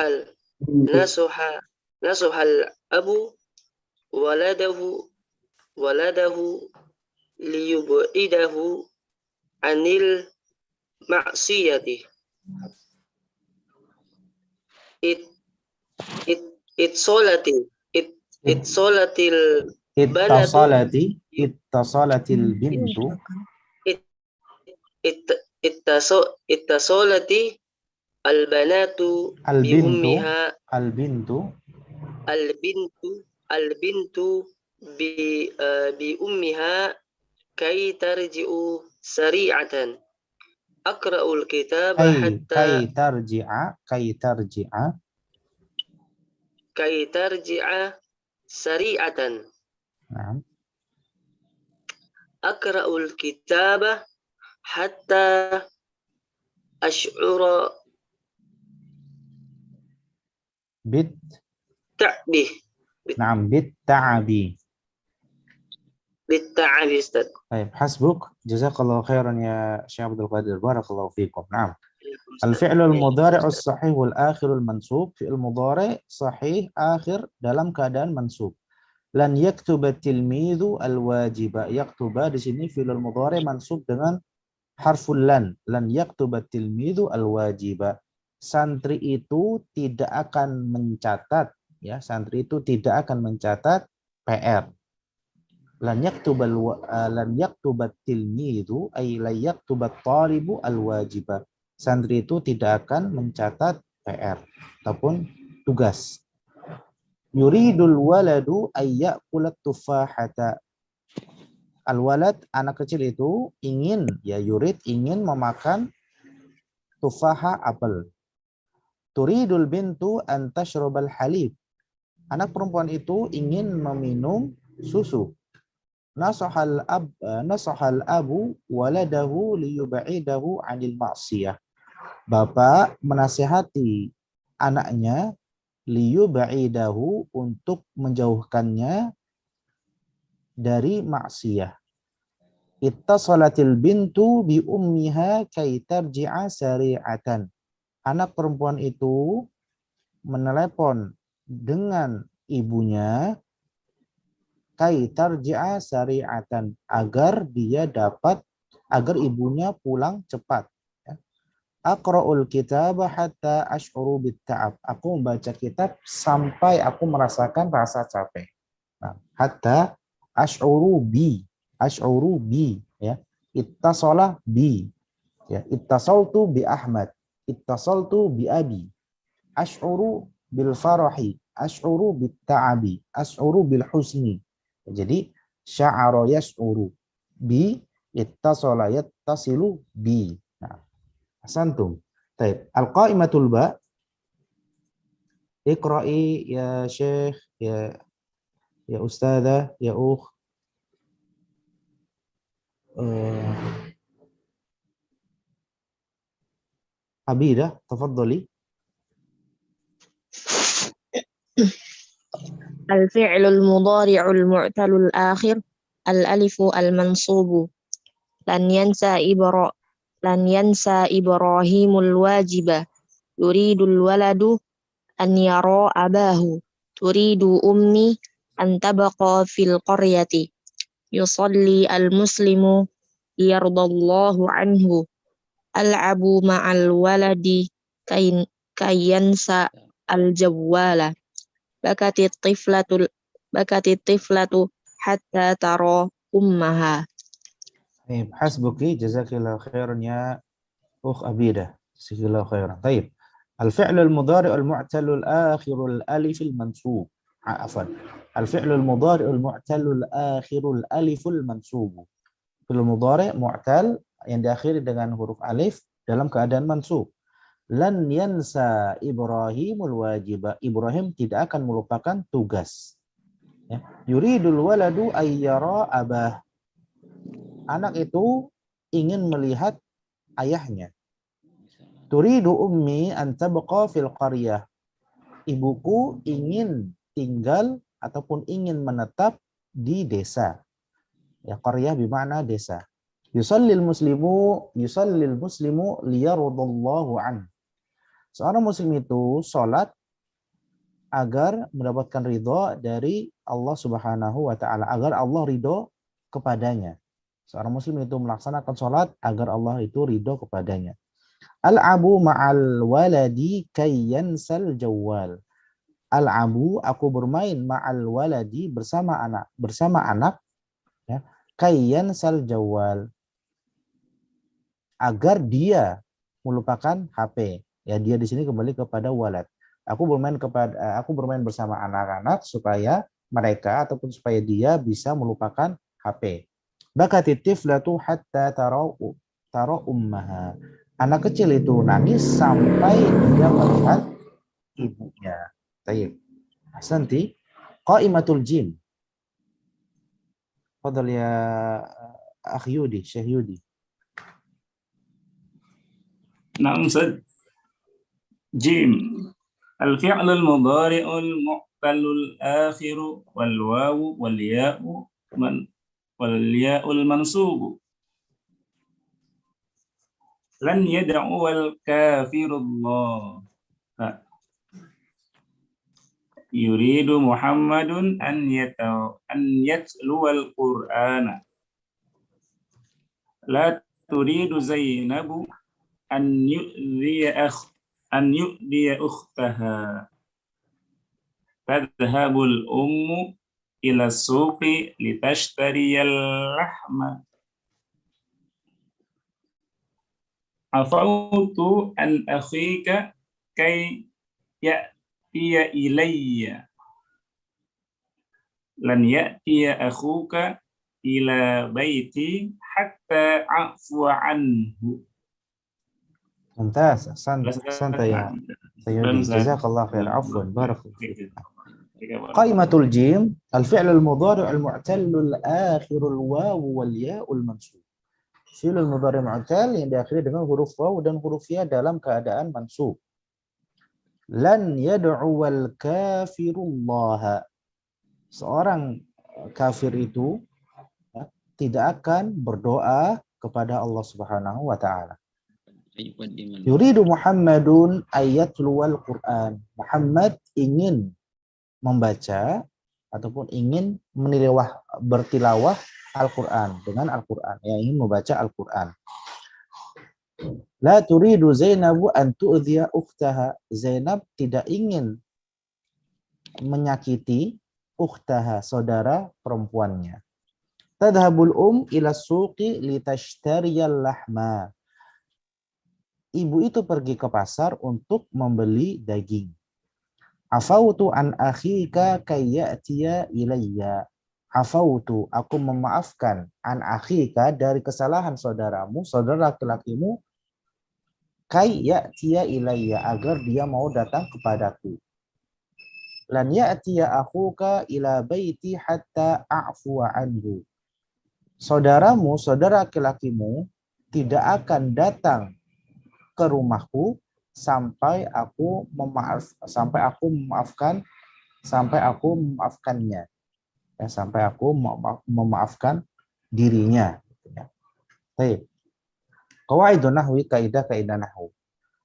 الأب ولده ليبعده عن المعصية. اتصلت البنت اتصلت البنات بأمها. البنت بأمها كي ترجع سريعة. أقرأ الكتاب حتى كي ترجع سريعة. نعم. أقرأ الكتاب حتى أشعر بالتعب. نعم بالتعب. بالتعب أستاذ. طيب حسبك جزاك الله خيرا يا شيخ عبد القادر بارك الله فيكم. نعم. الفعل المضارع الصحيح والآخر المنصوب fi'il mudhari sahih akhir dalam keadaan mansub. Lan yaktuba tilmidhu alwajiba. Yaktuba di sini fi'il mudhari mansub dengan harful lan. Lan yaktuba tilmidhu alwajiba. Santri itu tidak akan mencatat, ya, santri itu tidak akan mencatat PR. Lan yaktuba tilmidhu ay la yaktuba talibu alwajiba. Santri itu tidak akan mencatat PR ataupun tugas. Yuridul waladu ayyakula tufahata. Al-walad, anak kecil itu ingin, ya yurid, ingin memakan tufaha apel. Turidul bintu an tashrabal halib. Anak perempuan itu ingin meminum susu. Nasahal abu waladahu liyub'idahu 'anil ma'siyah. Bapak menasihati anaknya liyub'idahu untuk menjauhkannya dari maksiyah. Ittasalatil bintu bi ummiha kay tarji'a sari'atan. Anak perempuan itu menelepon dengan ibunya kay tarji'a sari'atan agar ibunya pulang cepat. Aqra'ul kitaba hatta ash'uru bitta'ab. Aku membaca kitab sampai aku merasakan rasa capek. Nah, hatta ash'uru bi ya. Ittasala bi ya. Ittasaltu bi Ahmad. Ittasaltu bi abi. Ash'uru bil farahi, ash'uru bit ta'abi, ash'uru bil husni. Jadi sya'ara yash'uru bi, ittasala yattasilu bi. Nah, ahsantum. Baik, al-qaimatul ba. Iqra'i ya Syekh, ya Ustadzah, ya ukh. Abidah, tafadhali. الفعل المضارع المعتل الآخر الألف المنصوب لن ينسى إبراهيم الواجب يريد الولد أن يرى أباه تريد أمي أن تبقى في القرية يصلي المسلم يرضى الله عنه ألعب مع الولد كي ينسى الجوال بكت الطفلة حتى ترى أمها. Hasbuki, jazakillahu khairan ya ukh Abidah. Jazakillahu khairan. Baik. Al-fi'lul mudhari'ul mu'talul akhirul alifil mansub. Afwan. Al-fi'lul mudhari'ul mu'talul akhirul aliful mansub. Fi'il mudhari' mu'tal yang diakhiri dengan huruf alif dalam keadaan mansub. Lan yansa Ibrahimul wajiba. Ibrahim tidak akan melupakan tugas. Ya. Yuridul waladu ayyara abah. Anak itu ingin melihat ayahnya. Turidu ummi an tabqa fil qaryah. Ibuku ingin tinggal ataupun ingin menetap di desa. Ya, qaryah bermakna desa. Yusallil muslimu liyardallahu an. Seorang muslim itu sholat agar mendapatkan ridho dari Allah Subhanahu wa taala, agar Allah ridho kepadanya. Seorang muslim itu melaksanakan sholat agar Allah itu ridho kepadanya. Al-abu ma'al waladi kayyansal jawwal. Al-abu, aku bermain ma'al waladi bersama anak ya, kayyansal jawwal, agar dia melupakan HP. Ya, dia di sini kembali kepada walad. Aku bermain bersama anak-anak supaya mereka ataupun supaya dia bisa melupakan HP. Bakatit tiflatu hatta tara ummaha. Anak kecil itu nangis sampai dia melihat ibunya. Baik. Ahsanti. Qaimatul jim. Fadhal ya Akh Yudi, Syekh Yudi. Na'am Ustaz. Jim. Al-fi'lul mudhari'ul mu'talul akhiru wal wawu wal ya'u wal ya'ul mansubu. Lan yad'u wal kafirullah. Yuridu Muhammadun an yatluwal Qur'ana. La turidu Zainabu an yu'diya ukhtaha. Tadhhabul ummu ila suqi litashtariya lahma. Afautu an akhika kay ya'tiya ilayya. Lan ya'tiya akhuka ila baiti hatta a'fu anhu. Mumtaz, santai ya. Sayyidi, jazakallah khair. Afwan, barakallahu fiik. Qaimatul jim, al-fi'l al-mudhari' al-mu'tal al-akhir al-waw wal ya' al-mansub. Fi'il mudhari' mu'tal yang diakhiri dengan huruf waw dan huruf ya dalam keadaan mansub. Lan yad'uwal kafirullah. Seorang kafir itu tidak akan berdoa kepada Allah Subhanahu wa taala. Yuridu Muhammadun ayatluwal Qur'an. Muhammad ingin membaca ataupun ingin bertilawah Al-Quran, dengan Al-Quran, yang ingin membaca Al-Quran. La turidu Zainabu an tu'dhiya ukhtaha. Zainab tidak ingin menyakiti ukhtaha, saudara perempuannya. Tadhhabul ila suqi litashthariyal lahma. Ibu itu pergi ke pasar untuk membeli daging. Afautu an akhika kayyatiya ilayya. Afautu, aku memaafkan an akhika dari kesalahan saudaramu, saudara laki-lakimu, kayyatiya ilayya, agar dia mau datang kepadaku. Lan ya'tiya akhuka ila baiti hatta a'fu anhu. Saudaramu, saudara laki-lakimu tidak akan datang ke rumahku sampai aku memaafkannya, ya, sampai aku memaafkan dirinya. Baik. Qawaidun nahwi, kaidah nahwu.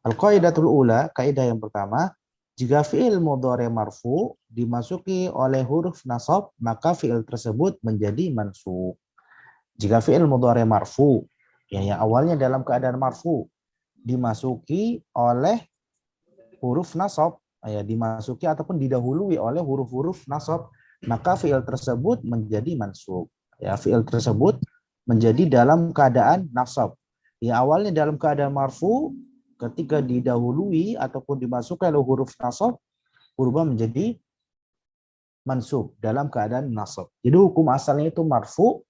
Al-qaidatul ula, kaidah yang pertama, jika fi'il mudhari' marfu dimasuki oleh huruf nasab, maka fi'il tersebut menjadi mansub. Jika fi'il mudhari' marfu, ya, yang awalnya dalam keadaan marfu, dimasuki oleh huruf nasab, ya, dimasuki ataupun didahului oleh huruf-huruf nasab, maka fi'il tersebut menjadi mansub. Ya, fi'il tersebut menjadi dalam keadaan nasab. Ya, awalnya dalam keadaan marfu, ketika didahului ataupun dimasukkan oleh huruf nasab berubah menjadi mansub dalam keadaan nasab. Jadi hukum asalnya itu marfu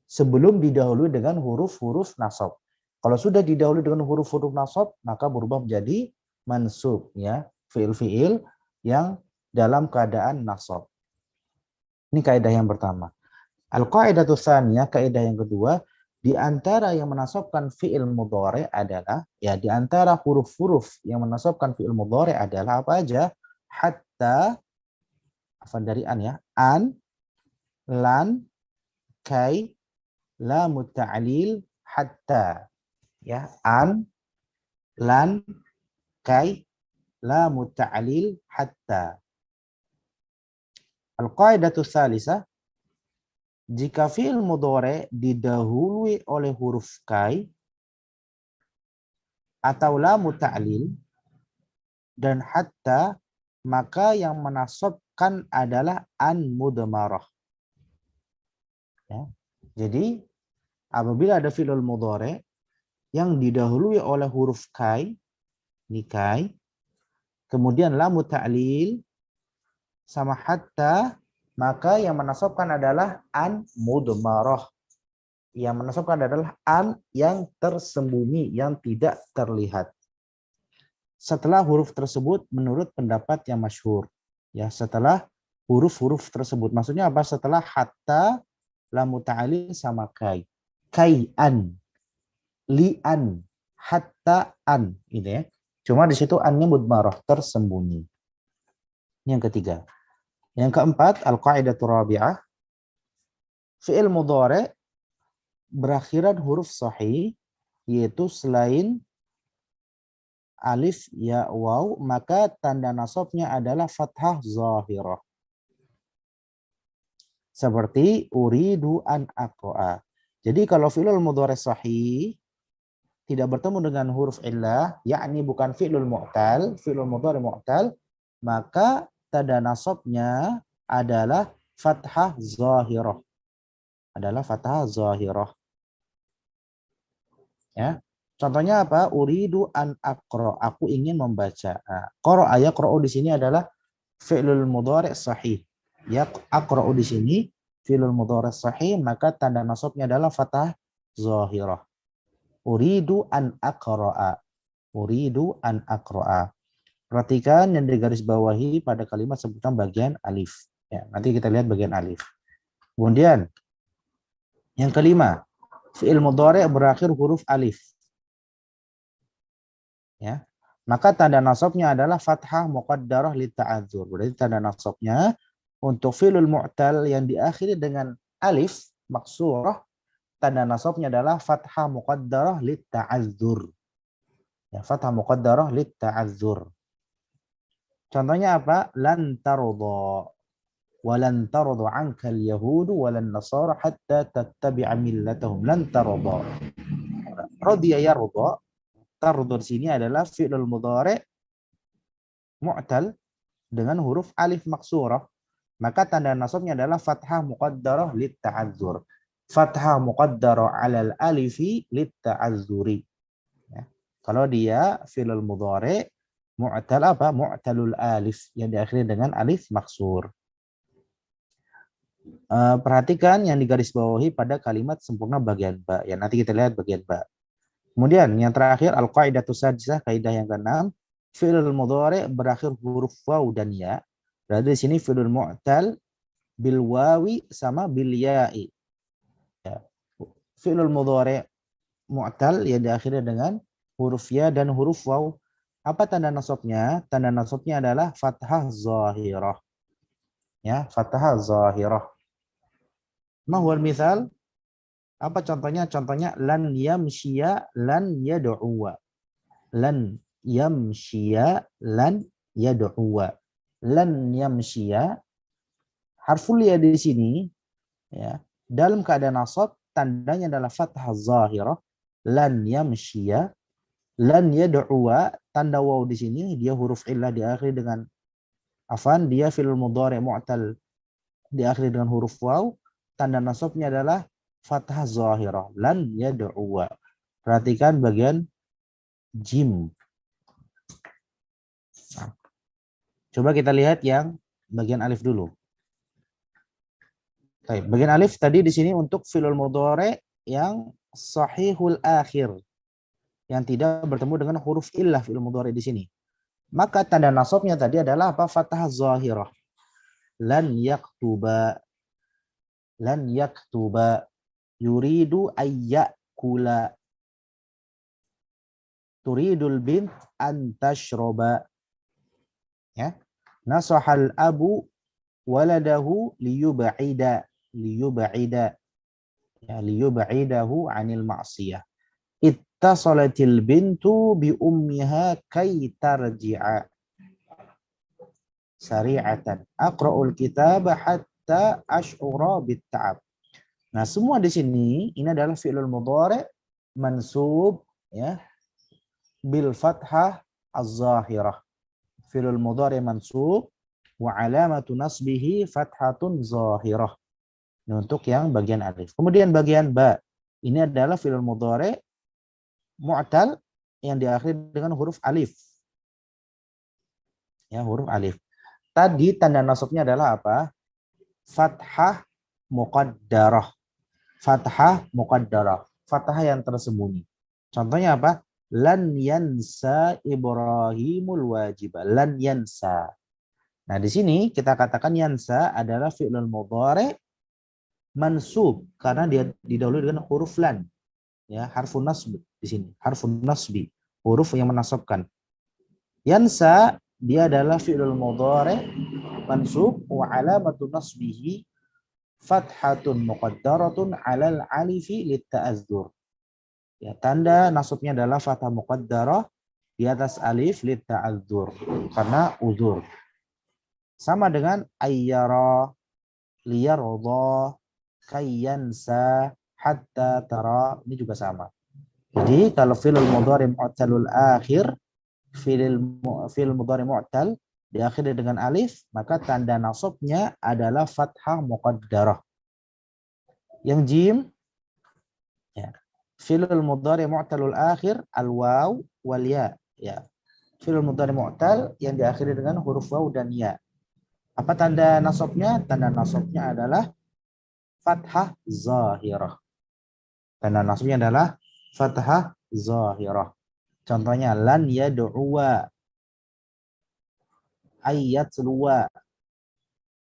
sebelum didahului dengan huruf-huruf nasab. Kalau sudah didahului dengan huruf-huruf nasab, maka berubah menjadi mansub, ya, fiil-fiil yang dalam keadaan nasab. Ini kaidah yang pertama. Al-qaidatu tsaniyah, kaidah yang kedua, di antara yang menasabkan fiil mudhari adalah, ya, di antara huruf-huruf yang menasabkan fiil mudhari adalah apa aja? Hatta, apa dari an, ya, an, lan, kai, lam ta'lil, hatta, ya, an, lan, kai, lam ta'lil, hatta. Al-qaidatu tsalisah, jika fi'il mudhari didahului oleh huruf kai atau lam ta'lil dan hatta, maka yang menasabkan adalah an mudmarah. Ya. Jadi apabila ada fi'il mudhari yang didahului oleh huruf kai, ini kai, kemudian lam ta'lil sama hatta, maka yang menasabkan adalah an mudmarah. Yang menasabkan adalah an yang tersembunyi, yang tidak terlihat. Setelah huruf tersebut menurut pendapat yang masyhur. Ya, setelah huruf-huruf tersebut. Maksudnya apa? Setelah hatta, lam ta'lil sama kai. Kai-an, li-an, hatta-an. Ini ya. Cuma di situ annya mudmarah, tersembunyi. Yang ketiga. Yang keempat, al-qaidatu rabi'ah, fi'il mudhari berakhiran huruf sahih, yaitu selain alif, ya, waw, maka tanda nasabnya adalah fathah zahirah. Seperti uridu an aqra'a. Jadi kalau fi'il mudhari sahih tidak bertemu dengan huruf illah, yakni bukan fi'lul mu'tal, fi'il mudhari mu'tal, maka tanda nasabnya adalah fathah zahirah. Adalah fathah zahirah. Ya. Contohnya apa? Uridu an aqra. Aku ingin membaca. Qara'a yaqra'u di sini adalah fi'lul mudhari' sahih. Ya, aqra'u di sini fi'lul mudhari' sahih, maka tanda nasabnya adalah fathah zahirah. Uridu an aqra'a. Uridu an aqra'a. Perhatikan yang digarisbawahi pada kalimat sebutan bagian alif. Ya, nanti kita lihat bagian alif. Kemudian yang kelima, fi'il mudhari' berakhir huruf alif. Ya, maka tanda nasabnya adalah fathah muqaddarah li ta'adzur. Berarti tanda nasabnya untuk fi'lul mu'tal yang diakhiri dengan alif maksurah, tanda nasabnya adalah fathah muqaddarah li ta'adzur. Ya, fathah muqaddarah li ta'adzur. Contohnya apa? Lan tarda wa lan tarda 'anka al-yahudu wa lan nasara hatta tattabi'a millatahum. Lan tarda. Radiya yarda. Tarda di sini adalah fi'lul mudhari' mu'tal dengan huruf alif maksurah. Maka tanda nasabnya adalah fathah muqaddarah lit ta'adzur. Fathah muqaddarah 'alal alifi lit ta'azzuri. Ya. Kalau dia fi'lul mudhari' mu'tal apa? Mu'talul alif yang diakhiri dengan alif maksur. Perhatikan yang digarisbawahi pada kalimat sempurna bagian ba. Ya, nanti kita lihat bagian ba. Kemudian yang terakhir, al-qaidatu sadisah, kaidah yang keenam, fi'il mudhari berakhir huruf waw dan ya. Berarti di sini fi'il mu'tal bil wawi sama bil ya'i. Ya. Fi'il mudhari mu'tal yang diakhiri dengan huruf ya dan huruf waw. Apa tanda nasabnya? Tanda nasabnya adalah fathah zahirah. Ya, fathah zahirah. Ma huwal misal? Apa contohnya? Contohnya lan yamshiya lan yad'uwa. Lan yamshiya lan yad'uwa. Lan yamshiya, harful ya di sini, ya, dalam keadaan nasab tandanya adalah fathah zahirah. Lan yamshiya. Lan yad'uwa, tanda waw di sini dia huruf illah diakhiri dengan afan, dia fi'il mudhari' mu'tal diakhiri dengan huruf waw, tanda nasabnya adalah fathah zahirah. Lan yad'uwa. Perhatikan bagian jim. Coba kita lihat yang bagian alif dulu. Baik, bagian alif tadi di sini untuk fi'il mudhari yang sahihul akhir, yang tidak bertemu dengan huruf illah fi'il mudhari di sini. Maka tanda nasabnya tadi adalah apa? Fathah zahirah. Lan yaktuba. Lan yaktuba. Yuridu ayyakula. Turidul bint an tashroba. Ya. Nasahal abu waladahu liyub'ida. Liyub'ida. Ya, liyub'idahu 'anil ma'siyah. Ittasalatil bintu bi ummiha kay tarji'a sari'atan. Aqra'ul kitaba hatta ash'ura bit ta'ab. Nah, semua di sini ini adalah fi'lul mudhari mansub ya bil fathah az-zahirah. Fi'lul mudhari mansub wa alamatu nasbihi fathatun zahirah. Ini untuk yang bagian alif. Kemudian bagian ba. Ini adalah fi'lul mudhari mu'tal yang diakhiri dengan huruf alif. Ya, huruf alif. Tadi tanda nasabnya adalah apa? Fathah muqaddarah. Fathah muqaddarah. Fathah yang tersembunyi. Contohnya apa? Lan yansa Ibrahimul wajibah. Lan yansa. Nah, di sini kita katakan yansa adalah fi'lul mudhari mansub karena dia didahului dengan huruf lan. Ya, harfun nasb di sini. Harfun nasbi, huruf yang menasabkan. Yansa dia adalah fi'lul mudhari mansub wa alamatu nasbihi fathatun muqaddaratun 'alal alifi litta'azzur. Ya, tanda nasabnya adalah fathah muqaddarah di atas alif litta'azzur karena uzur. Sama dengan ayyara, liyarda, kayyansa, hatta tara, ini juga sama. Jadi kalau fi'il mudhari mu'talul akhir, fi'il mudhari mu'tal diakhiri dengan alif, maka tanda nasabnya adalah fathah muqaddarah. Yang jim, ya, fi'il mudhari mu'talul akhir al-waw wal ya. Ya. Fi'il mudhari mu'tal yang diakhiri dengan huruf waw dan ya. Apa tanda nasabnya? Tanda nasabnya adalah fathah zahirah. Tanda nasabnya adalah fathah zahirah. Contohnya lan yad'uwa, ayyatluwa,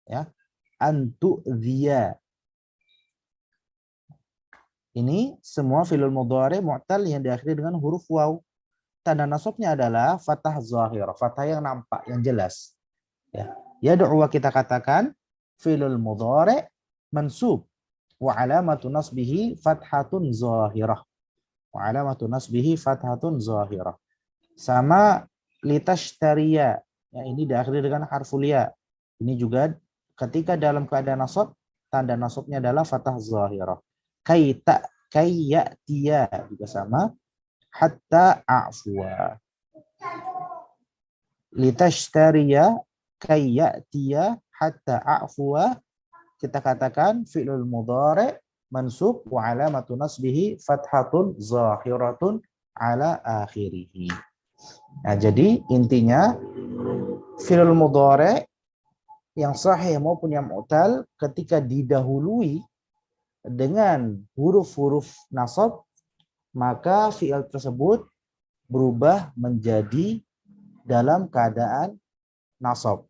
ya, antu'dhiya. Ini semua fi'il mudhari mu'tal yang diakhiri dengan huruf waw. Tanda nasabnya adalah fathah zahirah, fathah yang nampak, yang jelas. Ya. Yad'uwa kita katakan fi'il mudhari mansub wa alamatu nasbihi fathatun zahirah. Wa alamatu nasbihi fathatun zahirah. Sama litashtariya. Ya, ini diakhiri dengan harful ya. Ini juga ketika dalam keadaan nasab, tanda nasabnya adalah fathah zahirah. Kayyatiya juga sama. Hatta a'fuwa. Litashtariya kayyatiya hatta a'fuwa. Kita katakan fi'lul mudhari mansub wa alamatu nasbihi fathatun zahiratun ala akhirih. Nah, jadi intinya fi'lul mudhari yang sahih maupun yang mu'tal ketika didahului dengan huruf-huruf nasab, maka fi'il tersebut berubah menjadi dalam keadaan nasab.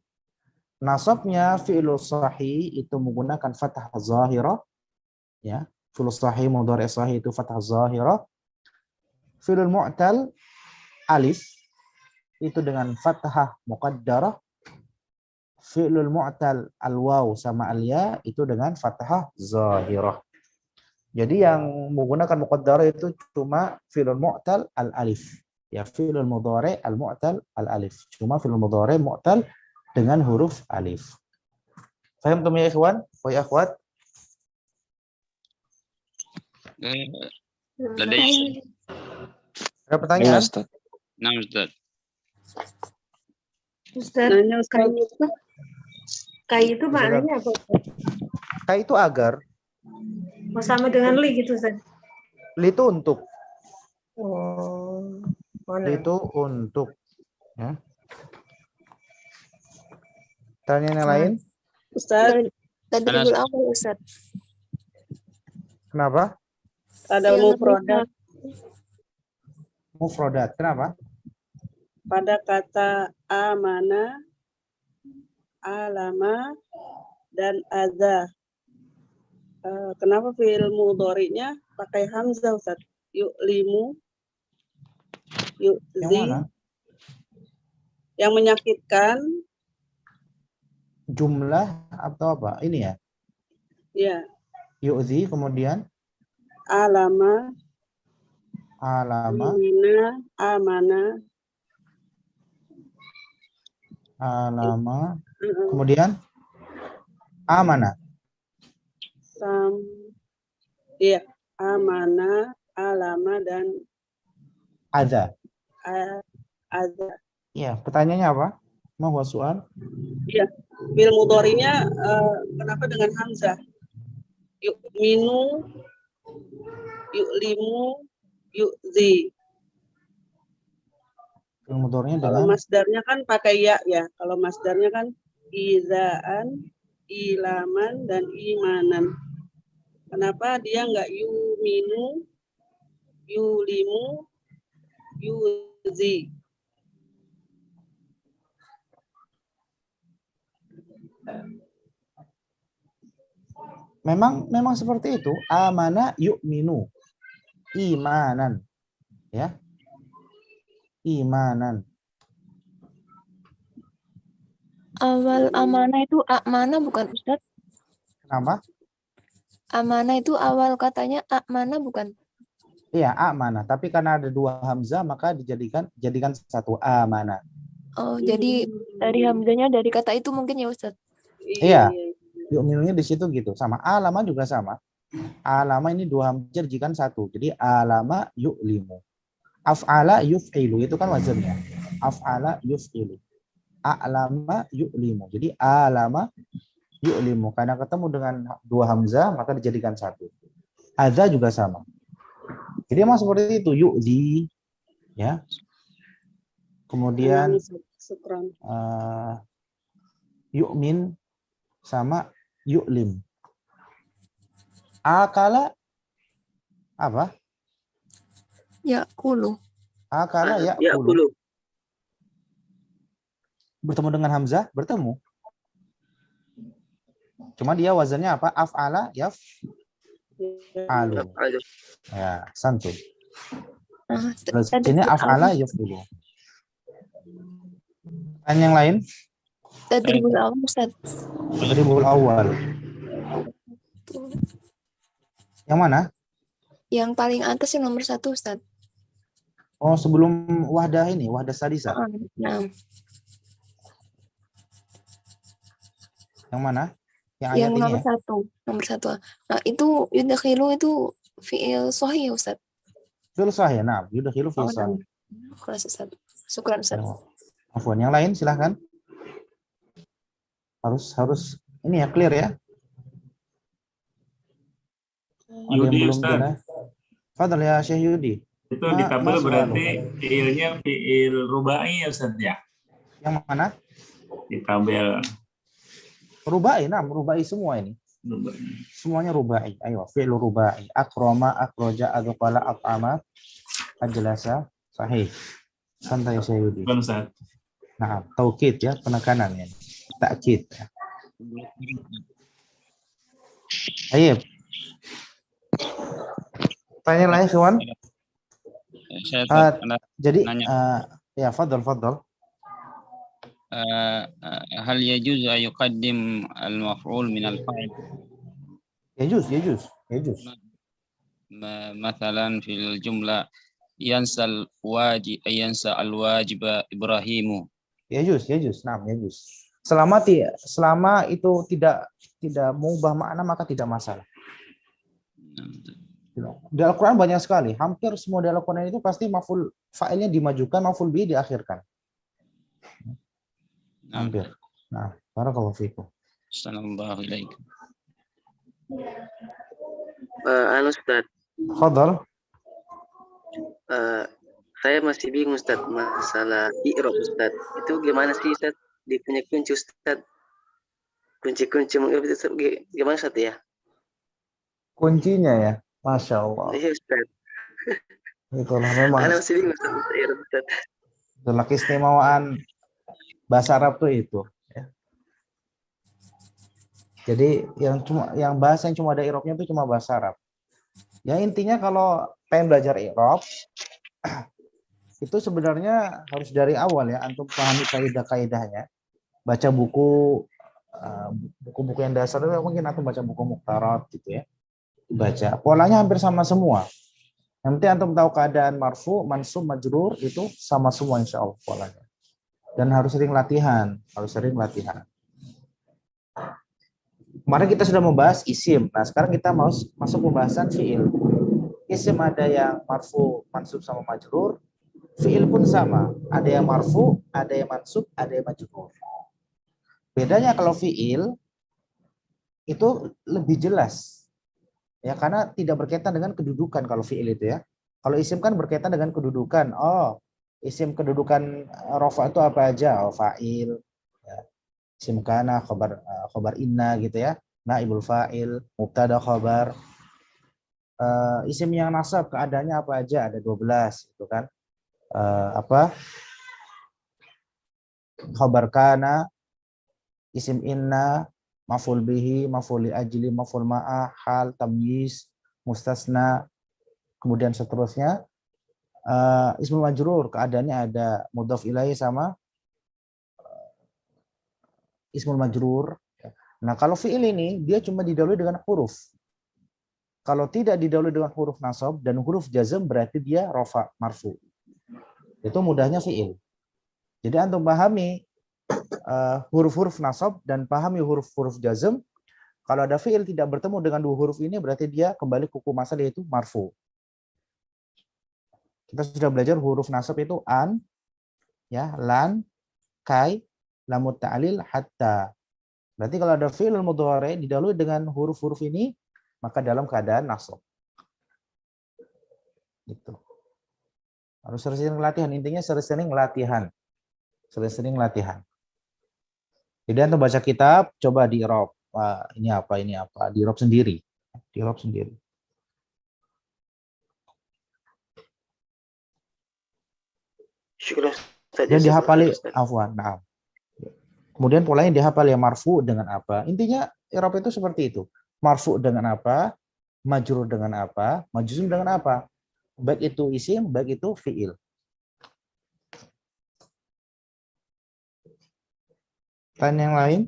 Nasabnya fi'il sahih itu menggunakan fathah zahirah, ya. Fi'il sahih mudhari sahih itu fathah zahirah. Fi'il mu'tal alif itu dengan fathah muqaddarah. Fi'il mu'tal al-waw sama al-ya itu dengan fathah zahirah. Jadi yang menggunakan muqaddarah itu cuma fi'il mu'tal al-alif. Ya, fi'il mudhari al-mu'tal al-alif. Cuma fi'il mudhari mu'tal dengan huruf alif. Faham ya ikhwan? Wa ya akhwat? Ada pertanyaan? Nah, Ustaz. Ustaz, kai itu maknanya apa? Kai itu agar. Oh, sama dengan li gitu, Ustaz. Li itu untuk. Oh. Li itu untuk. Ya. Pertanyaan yang lain? Ustaz. Tadribul awal Ustaz. Kenapa? Ada mufradat Mufrodat. Kenapa? pada kata amana, alama, dan adza. Kenapa fi'il mudhari'nya pakai hamzah Ustaz? Yu'limu, yu'zi. Yang mana? Yang menyakitkan. Jumlah atau apa? Ini ya? Ya. Yu'zi, kemudian? Alama. Alama. Amana. Alama. Kemudian? Amana. Iya. Amana, alama, dan Adza. adza. Iya, pertanyaannya apa? Mau soal? Iya. Fi'il mudhari'nya kenapa dengan hamzah? Yu'minu, yu'limu, yu'zi. Fi'il mudhari'nya Kalau dengan masdarnya kan pakai ya ya. Kalau masdarnya kan izaan, ilaman, dan imanan. Kenapa dia nggak yuminu, yulimu, yuzi? memang seperti itu. Amana yu'minu. Imanan. Ya. Imanan. Awal amanah itu amana bukan Ustaz? Kenapa? Amanah itu awal katanya amana bukan? Iya, amana. Tapi karena ada dua hamzah maka jadikan satu amana. Oh, jadi dari hamzahnya dari kata itu mungkin ya Ustaz? Iya. Yu'minunya di situ gitu. Sama alama juga sama. Alama ini dua hamzah jadikan satu. Jadi alama yu'limu. Af'ala yuf'ilu itu kan wazannya. Af'ala yuf'ilu. A'lama yu'limu. Jadi alama yu'limu. Karena ketemu dengan dua hamzah maka dijadikan satu. Adza juga sama. Jadi emang seperti itu. Yu'zi. Ya. Kemudian yu'min sama yu'lim. Akala apa? Ya kulu. Akala ya kulu. Bertemu dengan hamzah, bertemu. Cuma dia wazannya apa? Af'ala yaf'alu. Ya, santun. Ini af'ala yaf'alu. Dan yang lain? Tadribul awal Ustaz. Tadribul awal. Yang mana? Yang paling atas yang nomor 1 Ustaz. Oh, sebelum wahdah ini, wahdah sadisa. Nah. Yang mana? Yang nomor ya? 1. Nomor 1. Nah, itu yudakhilu itu fi'il sahih Ustaz. Fi'il sahih, nah. Yudakhilu fi'il sahih. Kelas Ustaz. Syukran Ustaz. Afwan, yang lain silahkan. Harus ini ya, clear ya. Yudi Ustaz. Fadal ya Syekh Yudi. Itu di tabel berarti fi'ilnya fi'il rubai ya Ustaz ya? Yang mana? Di tabel. Rubai, nah, rubai semua ini. Rubai. Semuanya rubai. Ayo, fi'il rubai. Akroma, akroja, adqala, at'ama, ajlasa, sahih. Santai Syekh Yudi. Nah, taukid ya, penekanan ya. Takkid. Ayo. Tanya lain, Suwan. Jadi, ya, fadal. هل يجوز أن يقدم المفعول من الفاعل؟ يجوز. مثلا في الجملة ينسى الواجب إبراهيم. يجوز. Nah, يجوز. Selama itu tidak mengubah makna maka tidak masalah. Di Al-Quran banyak sekali. Hampir semua di Al-Quran itu pasti maf'ul fa'ilnya dimajukan, maf'ul bihi diakhirkan. Hampir. Nah, barakallahu fiikum. Assalamualaikum. Ustaz. Fadal. Saya masih bingung Ustaz masalah i'rab Ustaz. Itu gimana sih Ustaz? Punya kunci Ustaz. kunci-kunci mengirob itu gimana Ustaz ya? Kuncinya ya, Masya Allah. Iya Ustaz. Itulah memang. Ana masih bingung Ustaz. Itulah keistimewaan bahasa Arab tuh itu. Ya. Jadi yang bahasa yang cuma ada irobnya itu cuma bahasa Arab. Ya intinya kalau pengen belajar irob itu sebenarnya harus dari awal ya, antum pahami kaidah-kaidahnya. Baca buku-buku yang dasar, mungkin antum baca buku Muqtarat gitu ya. Baca. Polanya hampir sama semua. Yang penting antum tahu keadaan marfu, mansub, majrur itu sama semua insya Allah polanya. Dan harus sering latihan, Kemarin kita sudah membahas isim. Nah, sekarang kita mau masuk pembahasan fiil. Isim ada yang marfu, mansub sama majrur. Fiil pun sama. Ada yang marfu, ada yang mansub, ada yang majrur. Bedanya kalau fiil itu lebih jelas. Ya, karena tidak berkaitan dengan kedudukan kalau fiil itu ya. Kalau isim kan berkaitan dengan kedudukan. Oh, isim kedudukan rofa itu apa aja? Oh, fa'il. Ya. Isim kana, khobar inna gitu ya. Naibul fa'il, mubtada khobar. Isim yang nasab keadaannya apa aja? Ada 12 gitu kan. Khobar kana, isim inna, maf'ul bihi, maf'ul li ajli, maf'ul ma'ah, hal, tamyiz, mustasna, kemudian seterusnya. Ismul majrur keadaannya ada mudhaf ilaihi sama ismul majrur. Nah, kalau fiil ini dia cuma didahului dengan huruf. Kalau tidak didahului dengan huruf nasab dan huruf jazm berarti dia rafa, marfu. Itu mudahnya fiil. Jadi antum pahami huruf-huruf nasab dan pahami huruf-huruf jazm. Kalau ada fiil tidak bertemu dengan dua huruf ini berarti dia kembali ke hukum asal yaitu marfu. Kita sudah belajar huruf nasab itu an, ya, lan, kai, lamut ta'lil, hatta. Berarti kalau ada fi'il mudhari didahului dengan huruf-huruf ini, maka dalam keadaan nasab. Gitu. Harus sering-sering latihan. Intinya sering-sering latihan. Sering-sering latihan. Jadi antum baca kitab, coba di i'rab. Ini apa, ini apa. Di i'rab sendiri. Di i'rab sendiri. Dan dihafali, afwan, nah. Kemudian polanya dihafal ya, marfu dengan apa. Intinya i'rab itu seperti itu. Marfu dengan apa, majrur dengan apa, majzum dengan apa. Baik itu isim, baik itu fiil. Tanya yang lain?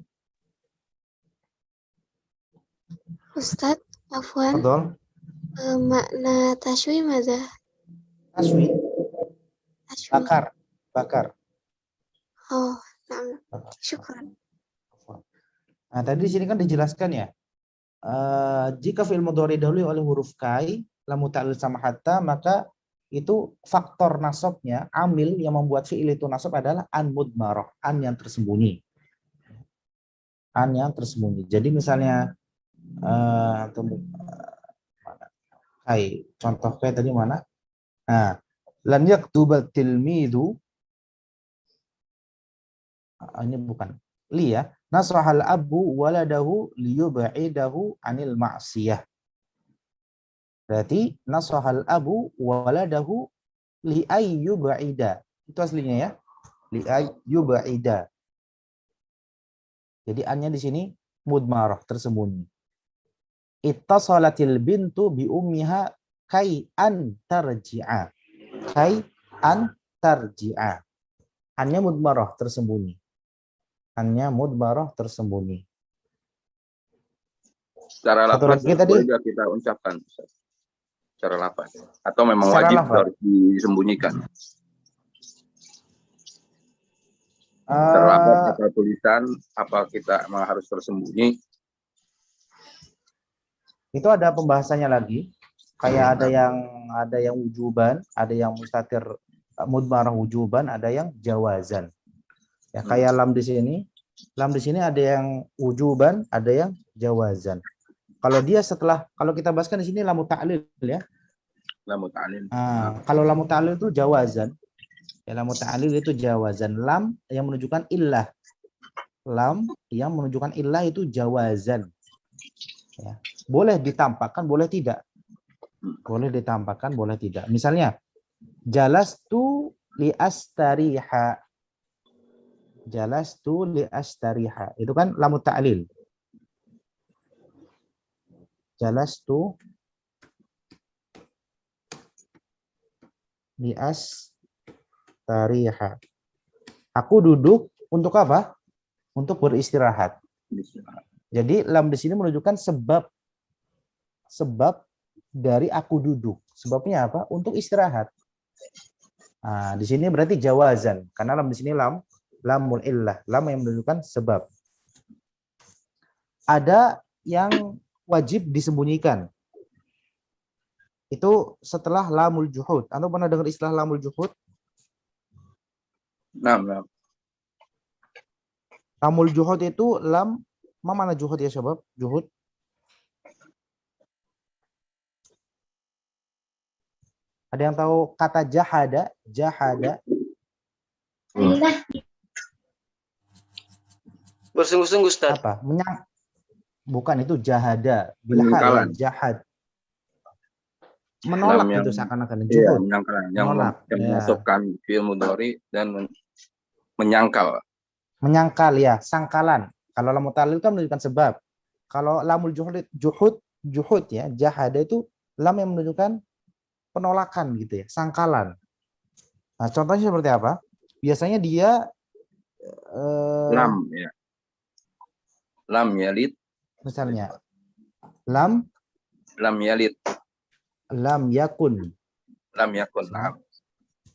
Ustadz, afwan. Betul. Makna taswi maza? Taswi. Bakar. Bakar. Oh, syukran. Nah, tadi di sini kan dijelaskan ya. Jika fi'il mudhari dahului oleh huruf kai, lam muta'allil sama hatta, maka itu faktor nasabnya, amil yang membuat fi'il itu nasab adalah an mudmarah, an yang tersembunyi. An yang tersembunyi. Jadi misalnya kai, contoh kai tadi mana? Nah, lan yaktuba tilmidu, ini bukan li ya, nasahal abu waladahu liyub'idahu anil ma'siyah. Berarti nasahal abu waladahu li ayyub'ida. Itu aslinya ya. Li ayyub'ida. Jadi annya di sini mudmarah, tersembunyi. Ittasalatil bintu bi ummiha kai an tarji'a. Kai an tarji'a. Annya mudmarah, tersembunyi. Annya mudmarah, tersembunyi. Secara lafaz tadi boleh kita ucapkan secara lafaz atau memang secara wajib lafaz harus disembunyikan? Secara lafaz atau tulisan, apa kita emang harus tersembunyi? Itu ada pembahasannya lagi. Kayak ada yang wujuban, ada yang mustatir mudmarah wujuban, ada yang jawazan. Ya, kayak lam di sini. Lam di sini ada yang wujuban, ada yang jawazan. Kalau dia kalau kita bahaskan di sini lamu ta'lil ya. Lamu ta'lil. Kalau lamu ta'lil itu jawazan. Ya, lamu ta'lil itu jawazan. Lam yang menunjukkan illah. lam yang menunjukkan illah itu jawazan. Ya. Boleh ditampakkan, boleh tidak. Boleh ditampakkan, boleh tidak. Misalnya, jalastu li astariha. Jalastu li astariha. Itu kan lamu ta'lil. Jalastu li astariha. Aku duduk untuk apa? Untuk beristirahat. Jadi lam di sini menunjukkan sebab dari aku duduk. Sebabnya apa? Untuk istirahat. Nah, di sini berarti jawazan, karena lam di sini lamul illah, lam yang menunjukkan sebab. Ada yang wajib disembunyikan. Itu setelah lamul juhud. Anda pernah dengar istilah lamul juhud? Nah. Lamul juhud itu lam, mana juhud ya syabab? Juhud. Ada yang tahu kata jahada? Jahada. Bersungguh-sungguh, Ustaz. Apa? Bukan, itu jahada. Bila jahad. Menolak itu seakan-akan. Iya, menyangkal. Yang memasukkan fi'il mudhari dan menyangkal. Menyangkal ya, sangkalan. Kalau lamul ta'lil kan menunjukkan sebab. Kalau lamul juhud ya, jahada itu lam yang menunjukkan penolakan gitu ya, sangkalan. Nah, contohnya seperti apa? Biasanya dia lam ya. Lam yalid. Misalnya lam yalid. Lam yakun. Lam yakun. Nah.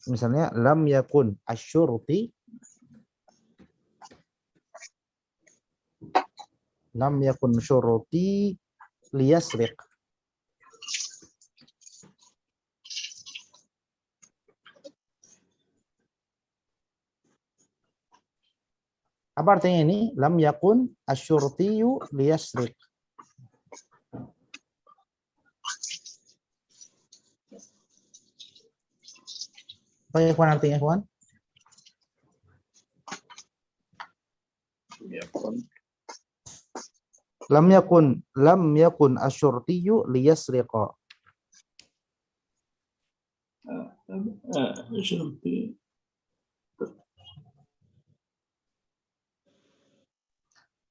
Misalnya lam yakun asyurti. Lam yakun syurti liyasriq. Apa artinya ini? Lam yakun asyurtiyu liyasriq. Apa ya, ikhwan, artinya, ikhwan? Lam yakun asyurtiyu liyasriqa.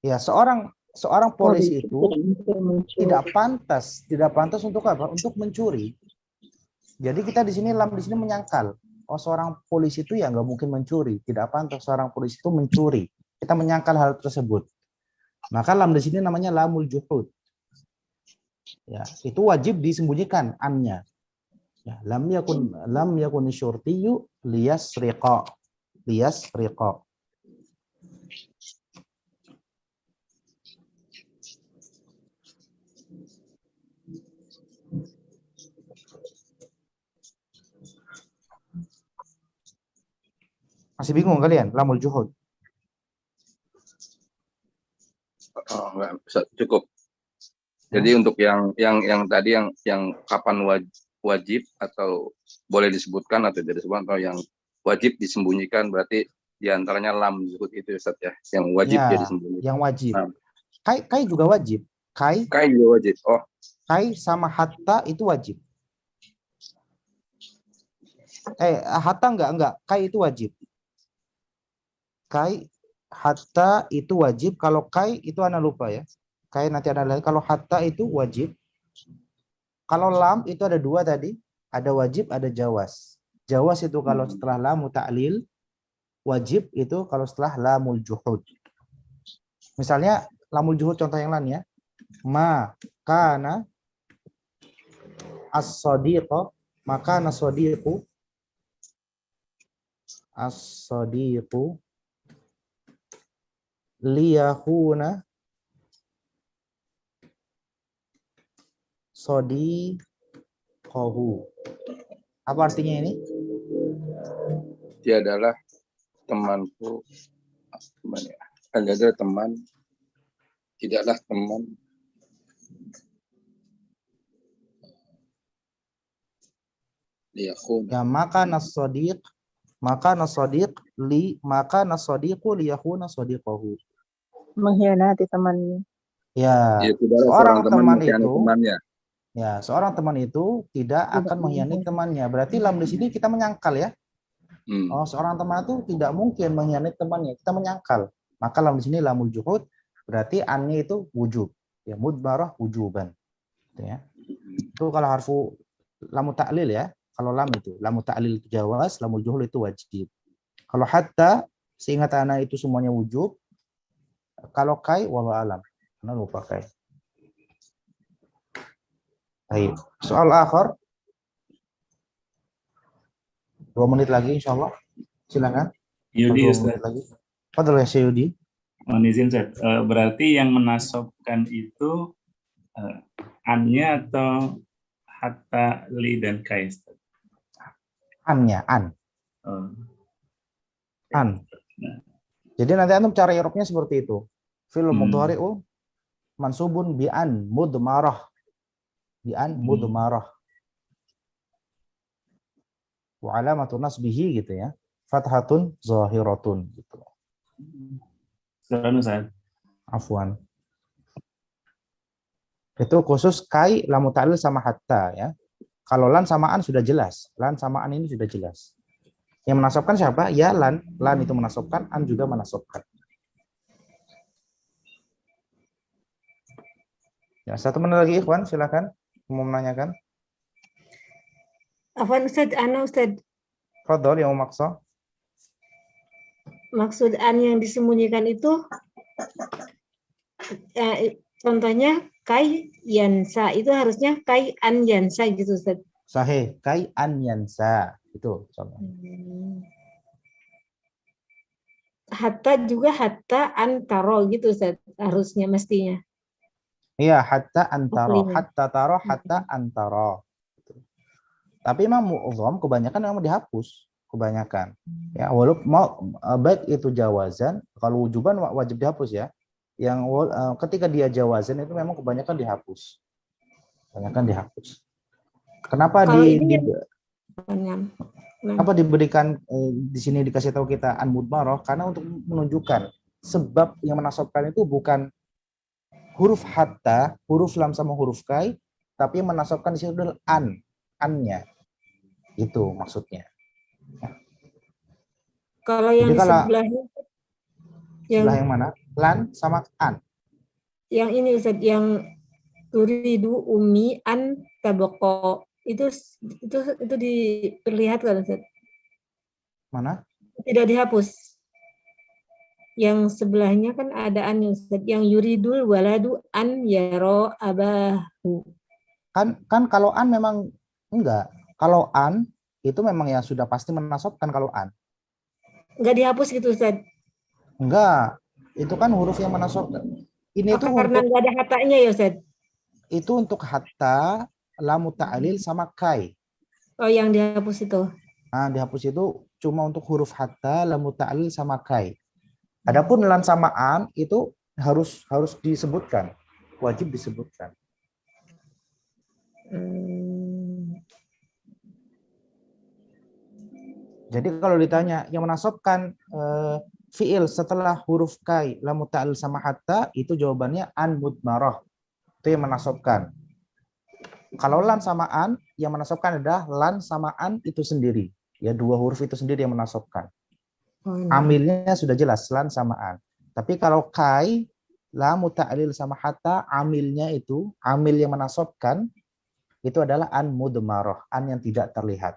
Ya, seorang polisi itu tidak pantas untuk apa? Untuk mencuri. Jadi kita di sini lam di sini menyangkal. Oh, seorang polisi itu ya nggak mungkin mencuri. Tidak pantas seorang polisi itu mencuri. Kita menyangkal hal tersebut. Maka lam di sini namanya lamul juhud. Ya, itu wajib disembunyikan annya. Ya, lam yakun syurtiyu liyasriqa. Liyasriqa. Masih bingung kalian lamul juhud? Oh, enggak, cukup. Jadi untuk yang tadi yang kapan wajib atau boleh disebutkan atau tidak disebutkan, atau yang wajib disembunyikan, berarti diantaranya lam juhud itu, Ustaz ya, yang wajib ya, disembunyikan. Yang wajib. Kai juga wajib. Kai juga wajib. Oh. Kai sama hatta itu wajib. Hatta enggak. Kai itu wajib. Kai, hatta itu wajib. Kalau kai itu ana lupa ya. Kai nanti ada lagi. Kalau hatta itu wajib. Kalau lam itu ada dua tadi. Ada wajib, ada jawaz. Jawaz itu kalau setelah lam ta'lil. Wajib itu kalau setelah lamul juhud. Misalnya lamul juhud contoh yang lain ya. Ma kana as-sadiqa, maka as-sadiqu liyahuna sadiqahu. Apa artinya ini? Dia adalah temanku. Adalah teman. Tidaklah teman. Liyahuna. Ya, maka nasadiq liyahuna sadiqahu. mengkhianati temannya. Ya, Ya, saudara seorang seorang teman teman mengkhianati itu, temannya. ya, seorang teman itu tidak akan mengkhianati temannya. Berarti lam di sini kita menyangkal ya. Oh, seorang teman itu tidak mungkin mengkhianati temannya. Kita menyangkal. Maka lam di sini lamul juhud, berarti annya itu wujub. Ya, mudmarah wujuban. Gitu ya. Itu kalau harfu lamu ta'lil ya. Kalau lam itu, lamu ta'lil itu jawaz, lamul juhud itu wajib. Kalau hatta, seingat ana itu semuanya wujub. Kalau kai, wallahu alam. Karena lupa kai. Baik. Soal akhir. 2 menit lagi insya Allah. Silakan. Yudi 2 Ustaz. menit lagi. Padahal ya Yudi. Mohon izin Ustaz. Berarti yang menasobkan itu annya atau hatta, li, dan kai Ustaz? An-nya, an. Oh. An. Jadi nanti antum cara i'rabnya seperti itu. Fil mudhari'u mansubun bi an mudmarah. Bi an mudmarah. Wa alamatu nasbihi gitu ya. Fathatun zahiratun gitu. Ustaz. Afwan. Itu khusus kai, lamu ta'lil sama hatta ya. Kalau lan sama an sudah jelas. Lan sama an ini sudah jelas. Yang menasabkan siapa? Ya lan. Lan itu menasabkan, an juga menasabkan. Ya, 1 menit lagi Ikhwan, silakan mau menanyakan. Afwan Ustaz, Ustaz. Fadhol yang memaksa. Maksud an yang disembunyikan itu contohnya kai yansa, itu harusnya kai an yansa gitu Ustaz. Sahih, kai an yansa. Itu contoh. Hatta juga hatta antaro gitu Ustaz, harusnya mestinya. Iya, hatta antaro, Aslinya. hatta taro, hatta antaro. Tapi memang mu'dham kebanyakan memang dihapus, kebanyakan. Ya, walaupun mau baik itu jawazan, kalau wujuban wajib dihapus ya. Yang ketika dia jawazan itu memang kebanyakan dihapus. Kebanyakan dihapus. Kenapa kenapa diberikan di sini dikasih tahu kita an mudmarah? Karena untuk menunjukkan sebab yang menasabkan itu bukan huruf hatta, huruf lam sama huruf kai, tapi yang menasabkan di sini adalah an-nya. Itu maksudnya. Kalau yang di sebelahnya sebelah yang mana? Lan sama an. Yang ini Ustaz, yang turidu ummi an tabaqo. Itu diperlihatkan Ustaz. Mana? Tidak dihapus. Yang sebelahnya kan ada an Ustaz, yang yuridul waladu an yaro abahu. Kan kalau an memang enggak. Kalau an itu memang ya sudah pasti menasabkan kalau an. Enggak dihapus gitu Ustaz. Enggak. Itu kan huruf yang menasabkan. Ini tuh karena enggak ada hatanya ya Ustaz. Itu untuk hatta, lamu ta'lil sama kai. Oh, yang dihapus itu. Nah, dihapus itu cuma untuk huruf hatta, lamu ta'lil sama kai. Adapun lan sama an itu harus disebutkan, wajib disebutkan. Jadi kalau ditanya yang menasabkan fiil setelah huruf kai, lamu ta'lil sama hatta, itu jawabannya an mudmarah. Itu yang menasabkan. Kalau lan sama an, yang menasabkan adalah lan sama an itu sendiri. Ya, 2 huruf itu sendiri yang menasabkan. Amilnya sudah jelas, lan sama an. Tapi kalau kai, lamu ta'lil sama hatta, amilnya itu, amil yang menasabkan, itu adalah an mudmarah, an yang tidak terlihat.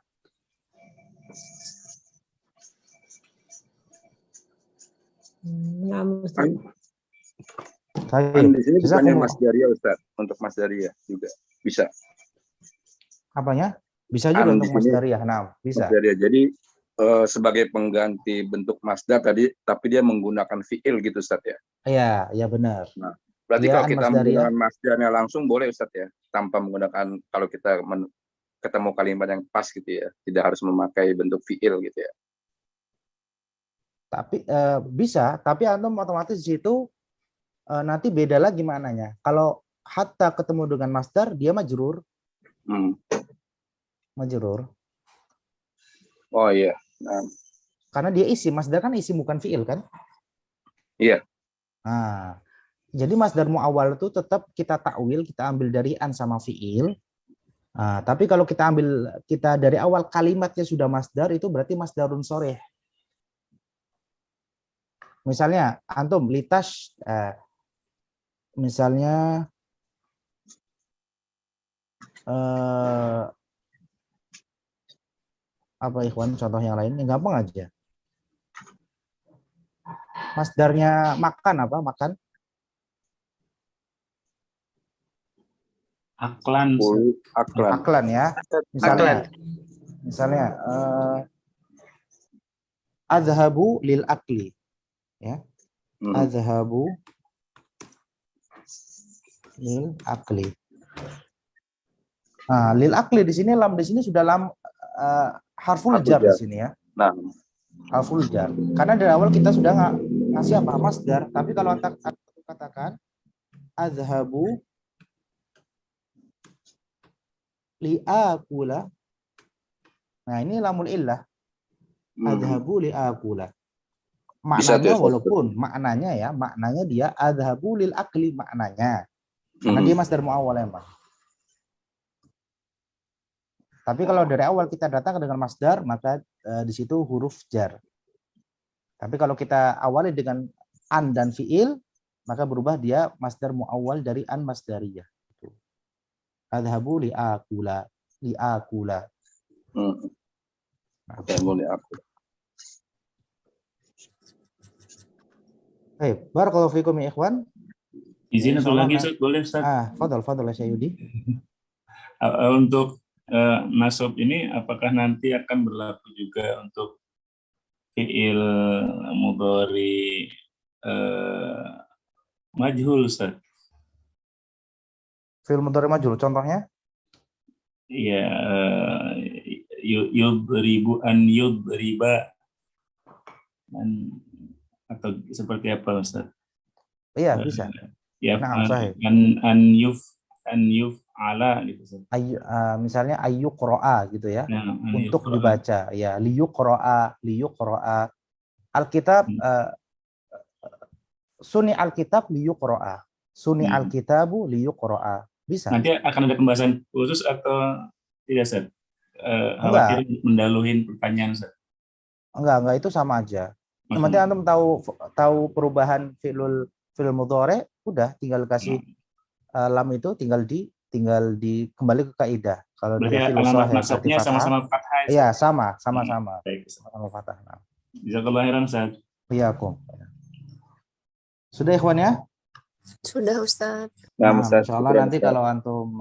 Di sini bukannya Mas Daria Ustaz, untuk Mas Daria juga bisa. Apanya? Bisa juga untuk Mas Daria. Nah, bisa. Mas Daria. Jadi sebagai pengganti bentuk masdar tadi, tapi dia menggunakan fiil gitu Ustaz ya? Iya, ya benar. Nah, berarti kalau kita menggunakan masdarnya langsung boleh Ustaz ya? Tanpa menggunakan, kalau kita ketemu kalimat yang pas gitu ya, tidak harus memakai bentuk fiil gitu ya? Tapi bisa, tapi antum otomatis di situ nanti beda lagi maknanya. Kalau hatta ketemu dengan masdar, dia majrur. Majrur. Oh iya. Nah. Karena dia isim, masdar kan isim bukan fiil kan? Iya. Nah, jadi masdar muawwal itu tetap kita takwil, kita ambil dari an sama fiil. Nah, tapi kalau kita dari awal kalimatnya sudah masdar, itu berarti masdarun sharih. Misalnya antum litas, misalnya apa ikhwan, contoh yang lain yang gampang aja. Masdarnya makan apa? Makan? Aklan. Aklan ya. Misalnya azhabu lil akli. Ya. Azhabu lil akli. Nah, lil akli di sini lam di sini sudah lam harful jar di sini ya. Nah, harful jar. Karena dari awal kita sudah ngasih apa? Masdar. Tapi kalau aku katakan azhabu li'akula. Nah, ini lamul illah. Azhabu li'akula. Maknanya walaupun maknanya dia azhabu lil akli maknanya. Karena dia masdar muawwal emang. Tapi kalau dari awal kita datang dengan masdar, maka di situ huruf jar. Tapi kalau kita awali dengan an dan fiil, maka berubah dia masdar muawwal dari an masdariyah. Adhabu li'akula. Li'akula. Adhabu li'akula. Baik, barakallahu fikum ya ikhwan. Izin satu lagi Ustaz, boleh Ustaz? Fadal ya Syayudi. Untuk nasab ini apakah nanti akan berlaku juga untuk fiil mudhari majhul Ustaz? Fiil mudhari majhul contohnya? Iya, yudribu an yudriba atau seperti apa Ustaz? Iya, bisa. Ya, nah, an yuf ala gitu Ustaz. Misalnya ayyuqra'a gitu ya. Nah, untuk dibaca ya, liyuqra'a alkitab suni alkitab liyuqra'a. Suni alkitabu liyuqra'a. Bisa. Nanti akan ada pembahasan khusus atau tidak Ustaz? Enggak. Mendaluhin pertanyaan Ustaz. Enggak, itu sama aja. Yang penting antum tahu perubahan fi'il mudhari, udah tinggal kasih lam itu tinggal di kembali ke kaidah. Kalau dari filosofi nasabnya sama-sama fathah. Iya, sama-sama. Sama fathah. Jazakallahu khairan Ustaz. Iya, sudah ikhwan ya? Sudah Ustaz. Nah, insyaallah nanti kalau antum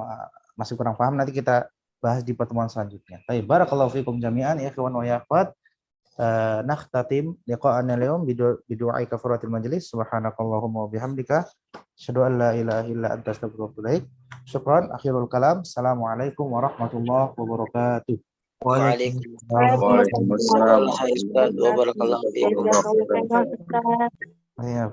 masih kurang paham nanti kita bahas di pertemuan selanjutnya. Baik, barakallahu fikum jami'an ya ikhwan wa ya akhwat. Nakhtatim liqa'ana al-yawm bidu'ai kafaratil majlis. Subhanakallahumma wa bihamdika asyhadu an la ilaha illa anta astaghfiruka wa atubu ilaik. Syukran, akhirul kalam. Assalamualaikum warahmatullahi wabarakatuh. Waalaikumsalam warahmatullahi wabarakatuh. Iya,